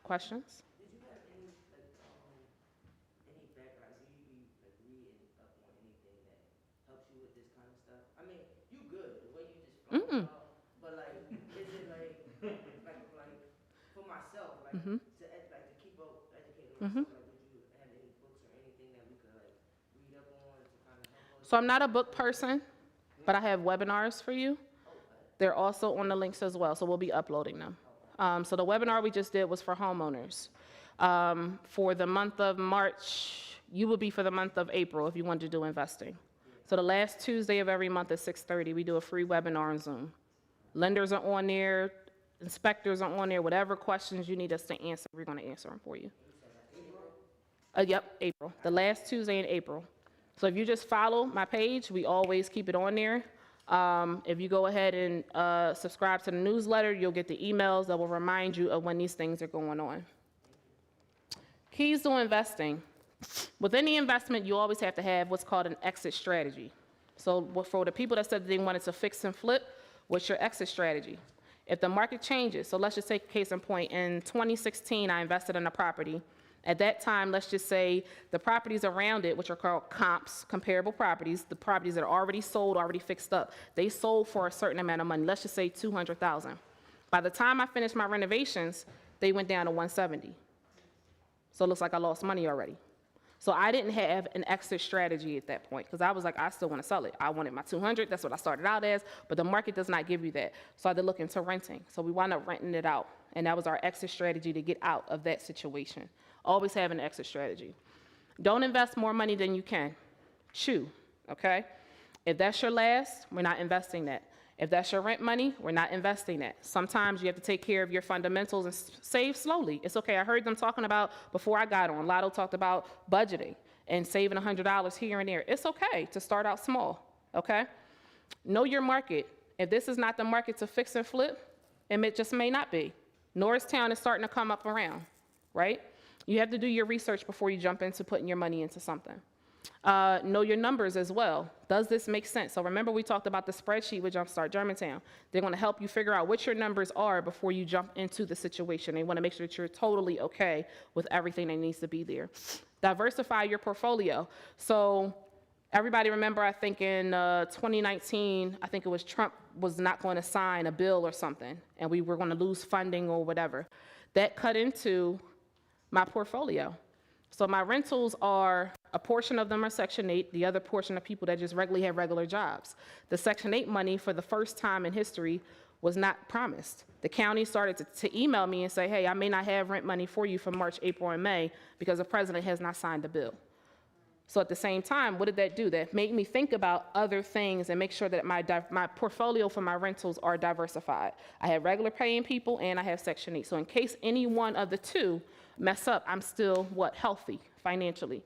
Questions? Did you have any background? So you be reading up on anything that helps you with this kind of stuff? You good the way you just flow out, but is it like for myself, to keep up educating myself? Did you have any books or anything that we could read up on to kind of help us? So I'm not a book person, but I have webinars for you. They're also on the links as well, so we'll be uploading them. So the webinar we just did was for homeowners. For the month of March, you would be for the month of April if you wanted to do investing. So the last Tuesday of every month at 6:30, we do a free webinar on Zoom. Lenders are on there, inspectors are on there, whatever questions you need us to answer, we're going to answer them for you. Yep, April, the last Tuesday in April. So if you just follow my page, we always keep it on there. If you go ahead and subscribe to the newsletter, you'll get the emails that will remind you of when these things are going on. Keys to investing. With any investment, you always have to have what's called an exit strategy. So for the people that said that they wanted to fix and flip, what's your exit strategy? If the market changes, so let's just take a case in point. In 2016, I invested in a property. At that time, let's just say the properties around it, which are called comps, comparable properties, the properties that are already sold, already fixed up, they sold for a certain amount of money. Let's just say $200,000. By the time I finished my renovations, they went down to $170,000. So it looks like I lost money already. So I didn't have an exit strategy at that point because I was like, I still want to sell it. I wanted my $200,000. That's what I started out as, but the market does not give you that. So I had to look into renting. So we wound up renting it out, and that was our exit strategy to get out of that situation. Always have an exit strategy. Don't invest more money than you can chew, okay? If that's your last, we're not investing that. If that's your rent money, we're not investing it. Sometimes you have to take care of your fundamentals and save slowly. It's okay. I heard them talking about, before I got on, Lotto talked about budgeting and saving $100 here and there. It's okay to start out small, okay? Know your market. If this is not the market to fix and flip, and it just may not be. Norristown is starting to come up around, right? You have to do your research before you jump into putting your money into something. Know your numbers as well. Does this make sense? So remember we talked about the spreadsheet with Jumpstart Germantown. They're going to help you figure out what your numbers are before you jump into the situation. They want to make sure that you're totally okay with everything that needs to be there. Diversify your portfolio. So everybody remember, I think in 2019, I think it was Trump was not going to sign a bill or something, and we were going to lose funding or whatever. That cut into my portfolio. So my rentals are, a portion of them are Section 8, the other portion of people that just regularly have regular jobs. The Section 8 money, for the first time in history, was not promised. The county started to email me and say, hey, I may not have rent money for you for March, April, and May because the president has not signed the bill. So at the same time, what did that do? That made me think about other things and make sure that my portfolio for my rentals are diversified. I have regular paying people and I have Section 8. So in case any one of the two mess up, I'm still, healthy financially.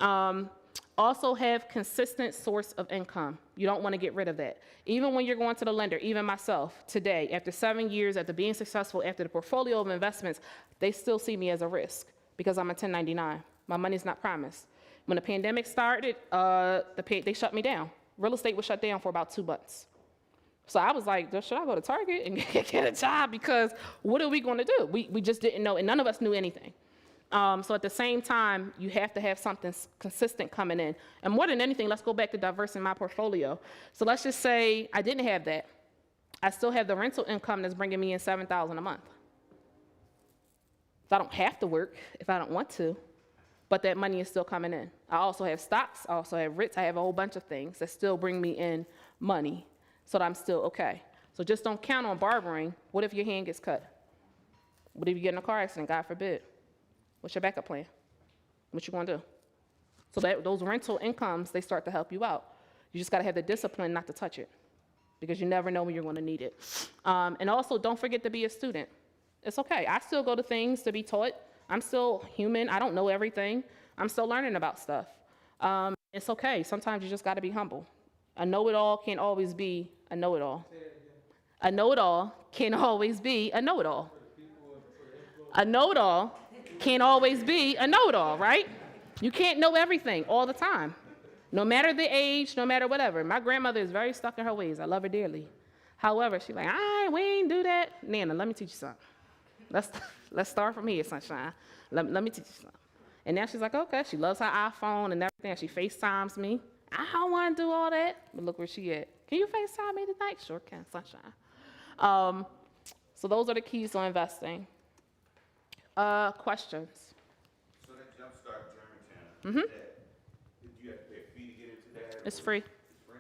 Also have consistent source of income. You don't want to get rid of that. Even when you're going to the lender, even myself, today, after 7 years, after being successful, after the portfolio of investments, they still see me as a risk because I'm a 1099. My money's not promised. When the pandemic started, they shut me down. Real estate was shut down for about 2 months. So I was like, should I go to Target and get a job? Because what are we going to do? We just didn't know, and none of us knew anything. So at the same time, you have to have something consistent coming in. And more than anything, let's go back to diversifying my portfolio. So let's just say I didn't have that. I still have the rental income that's bringing me in $7,000 a month. So I don't have to work if I don't want to, but that money is still coming in. I also have stocks, I also have REITs, I have a whole bunch of things that still bring me in money so that I'm still okay. So just don't count on barbering. What if your hand gets cut? What if you get in a car accident, God forbid? What's your backup plan? What you gonna do? So that those rental incomes, they start to help you out. You just gotta have the discipline not to touch it because you never know when you're gonna need it. And also don't forget to be a student. It's okay, I still go to things to be taught. I'm still human, I don't know everything. I'm still learning about stuff. It's okay, sometimes you just gotta be humble. A know-it-all can't always be a know-it-all. A know-it-all can't always be a know-it-all. A know-it-all can't always be a know-it-all, right? You can't know everything all the time, no matter the age, no matter whatever. My grandmother is very stuck in her ways. I love her dearly. However, she's like, we ain't do that. Nana, let me teach you something. Let's start from here, sunshine. Let me teach you something. And now she's like, okay. She loves her iPhone and everything. She FaceTimes me. I don't want to do all that, but look where she at. Can you FaceTime me tonight? Sure can, sunshine. So those are the keys to investing. Questions? So that Jumpstart Germantown, Mm-hmm. did you have to pay a fee to get into that? It's free. It's free?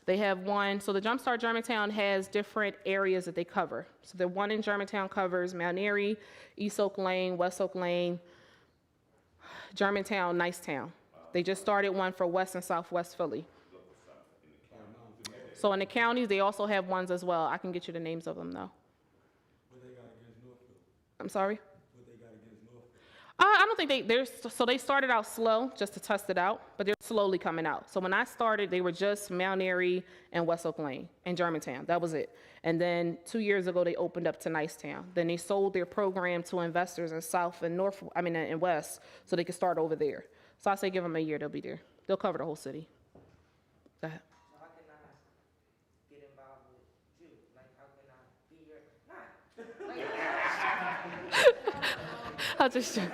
They have one, so the Jumpstart Germantown has different areas that they cover. So the one in Germantown covers Mount Airy, East Oak Lane, West Oak Lane, Germantown, Nicetown. They just started one for West and Southwest Philly. So in the counties, they also have ones as well. I can get you the names of them though. What they got against Northfield? I'm sorry? What they got against Northfield? I don't think so they started out slow just to test it out, but they're slowly coming out. So when I started, they were just Mount Airy and West Oak Lane and Germantown. That was it. And then 2 years ago, they opened up to Nicetown. Then they sold their program to investors in South and North, in West, so they could start over there. So I say give them a year, they'll be there. They'll cover the whole city. Go ahead. So how can I get involved with you? Like, how can I be your, I'll just joking.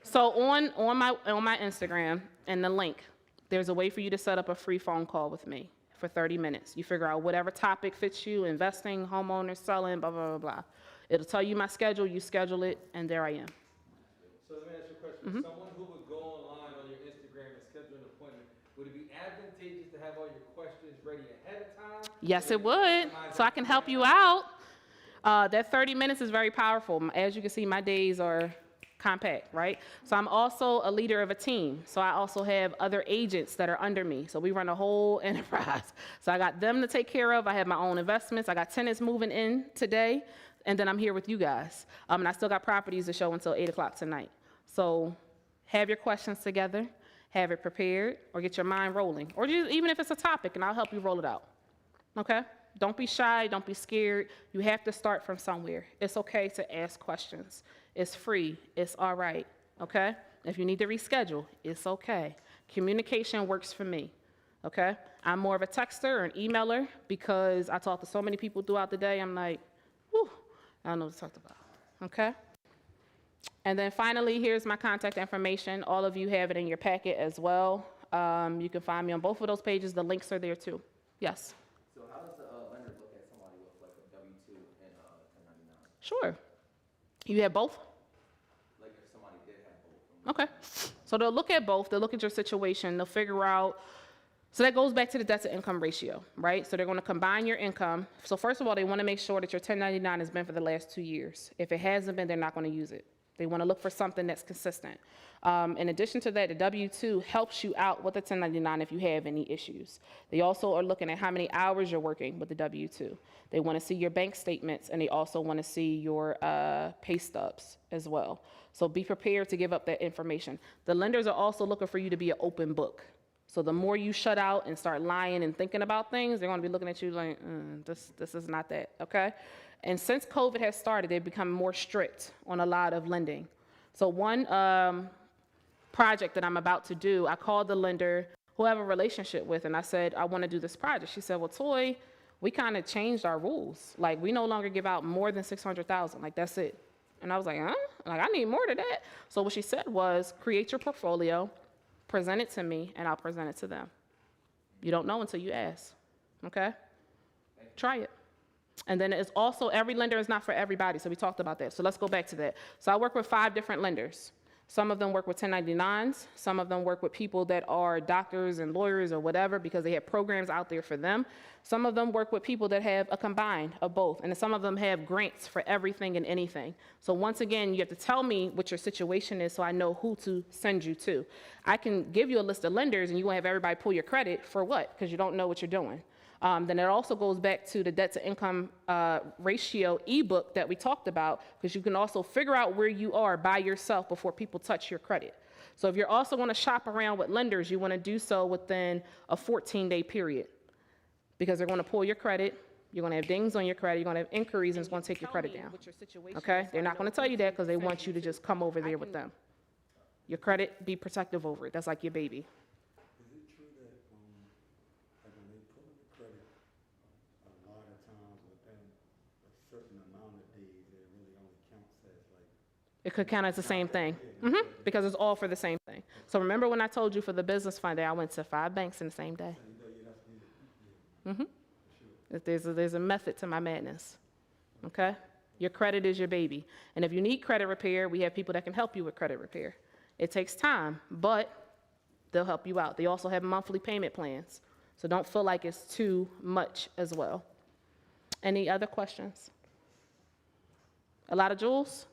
So on my Instagram and the link, there's a way for you to set up a free phone call with me for 30 minutes. You figure out whatever topic fits you, investing, homeowners, selling, blah, blah, blah, blah. It'll tell you my schedule, you schedule it, and there I am. So let me ask you a question. Someone who would go online on your Instagram and schedule an appointment, would it be advantageous to have all your questions ready ahead of time? Yes, it would. So I can help you out. That 30 minutes is very powerful. As you can see, my days are compact, right? So I'm also a leader of a team. So I also have other agents that are under me. So we run a whole enterprise. So I got them to take care of. I have my own investments. I got tenants moving in today, and then I'm here with you guys. And I still got properties to show until 8 o'clock tonight. So have your questions together, have it prepared, or get your mind rolling. Or just, even if it's a topic, and I'll help you roll it out. Okay? Don't be shy, don't be scared. You have to start from somewhere. It's okay to ask questions. It's free, it's all right, okay? If you need to reschedule, it's okay. Communication works for me, okay? I'm more of a texter or an emailer because I talk to so many people throughout the day, I'm like, whew, I don't know what to talk about, okay? And then finally, here's my contact information. All of you have it in your packet as well. You can find me on both of those pages. The links are there too. Yes? So how does the lender look at somebody with like a W-2 and 1099? Sure. You have both? Like if somebody did have both. Okay. So they'll look at both. They'll look at your situation. They'll figure out. So that goes back to the debt to income ratio, right? So they're going to combine your income. So first of all, they want to make sure that your 1099 has been for the last 2 years. If it hasn't been, they're not going to use it. They want to look for something that's consistent. In addition to that, the W-2 helps you out with the 1099 if you have any issues. They also are looking at how many hours you're working with the W-2. They want to see your bank statements, and they also want to see your pay stubs as well. So be prepared to give up that information. The lenders are also looking for you to be an open book. So the more you shut out and start lying and thinking about things, they're going to be looking at you like, this is not that, okay? And since COVID has started, they've become more strict on a lot of lending. So one project that I'm about to do, I called the lender who I have a relationship with, and I said, I want to do this project. She said, well, Toy, we kind of changed our rules. Like, we no longer give out more than $600,000. Like, that's it. And I was like, huh? Like, I need more than that. So what she said was, create your portfolio, present it to me, and I'll present it to them. You don't know until you ask, okay? Try it. And then it's also, every lender is not for everybody, so we talked about that. So let's go back to that. So I work with 5 different lenders. Some of them work with 1099s. Some of them work with people that are doctors and lawyers or whatever because they have programs out there for them. Some of them work with people that have a combined of both. And some of them have grants for everything and anything. So once again, you have to tell me what your situation is so I know who to send you to. I can give you a list of lenders and you won't have everybody pull your credit for what? Because you don't know what you're doing. Then it also goes back to the debt to income ratio ebook that we talked about, because you can also figure out where you are by yourself before people touch your credit. So if you're also going to shop around with lenders, you want to do so within a 14-day period, because they're going to pull your credit. You're going to have dings on your credit. You're going to have inquiries, and it's going to take your credit down. Okay? They're not going to tell you that because they want you to just come over there with them. Your credit, be protective over it. That's like your baby. Is it true that, like when they pull the credit, a lot of times within a certain amount of days, it really only counts as like, It could count as the same thing, because it's all for the same thing. So remember when I told you for the business fund day, I went to 5 banks in the same day. There's a method to my madness, okay? Your credit is your baby. And if you need credit repair, we have people that can help you with credit repair. It takes time, but they'll help you out. They also have monthly payment plans, so don't feel like it's too much as well. Any other questions? A lot of jewels?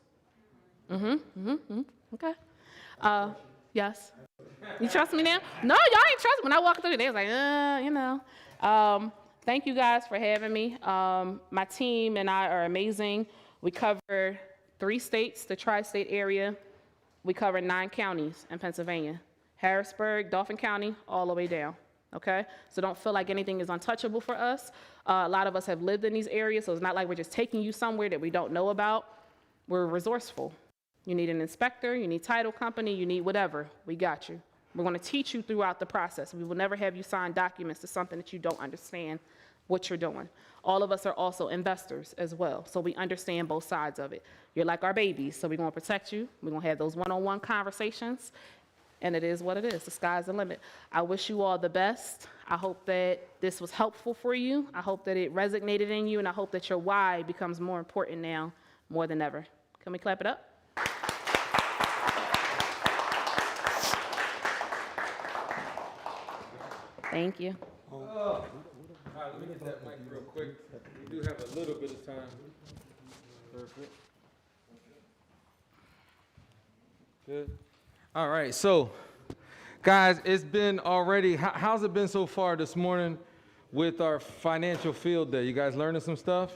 Okay. Yes. You trust me now? No, y'all ain't trust me. When I walked through, they was like, you know. Thank you guys for having me. My team and I are amazing. We cover 3 states, the tri-state area. We cover 9 counties in Pennsylvania. Harrisburg, Dauphin County, all the way down, okay? So don't feel like anything is untouchable for us. A lot of us have lived in these areas, so it's not like we're just taking you somewhere that we don't know about. We're resourceful. You need an inspector, you need title company, you need whatever, we got you. We're gonna teach you throughout the process. We will never have you sign documents to something that you don't understand what you're doing. All of us are also investors as well, so we understand both sides of it. You're like our babies, so we're gonna protect you. We're gonna have those one-on-one conversations, and it is what it is. The sky's the limit. I wish you all the best. I hope that this was helpful for you. I hope that it resonated in you, and I hope that your why becomes more important now more than ever. Can we clap it up? Thank you. All right, let me get that mic real quick. We do have a little bit of time. Perfect. Good. All right, so guys, it's been already, how's it been so far this morning with our financial field day? You guys learning some stuff?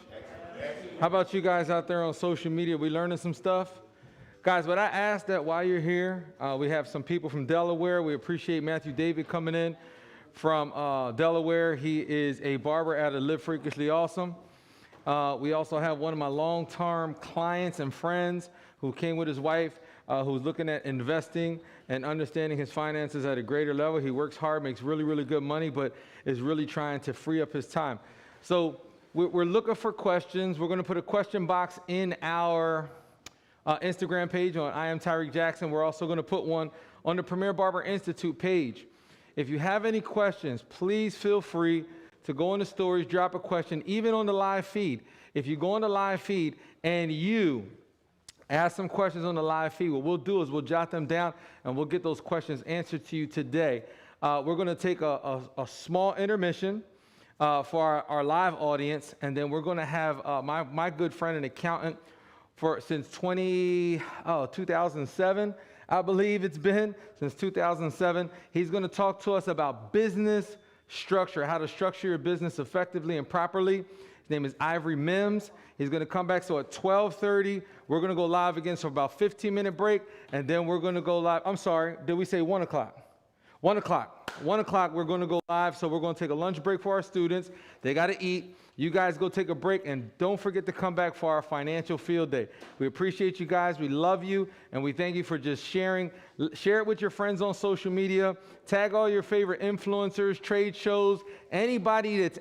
How about you guys out there on social media? We learning some stuff? Guys, but I ask that while you're here, we have some people from Delaware. We appreciate Matthew David coming in from Delaware. He is a barber at Live Freakishly Awesome. We also have one of my long-term clients and friends who came with his wife, who's looking at investing and understanding his finances at a greater level. He works hard, makes really, really good money, but is really trying to free up his time. So we're looking for questions. We're going to put a question box in our Instagram page on I Am Tyrik Jackson. We're also going to put one on the Premier Barber Institute page. If you have any questions, please feel free to go in the stories, drop a question, even on the live feed. If you go on the live feed and you ask some questions on the live feed, what we'll do is we'll jot them down and we'll get those questions answered to you today. We're going to take a small intermission for our live audience, and then we're going to have my good friend and accountant since 2007, I believe it's been, since 2007. He's going to talk to us about business structure, how to structure your business effectively and properly. His name is Ivory Mims. He's going to come back. So at 12:30, we're going to go live again. So about 15-minute break, and then we're going to go live. I'm sorry, did we say 1 o'clock? 1 o'clock. 1 o'clock, we're going to go live. So we're going to take a lunch break for our students. They got to eat. You guys go take a break, and don't forget to come back for our financial field day. We appreciate you guys. We love you, and we thank you for just sharing. Share it with your friends on social media. Tag all your favorite influencers, trade shows, anybody that's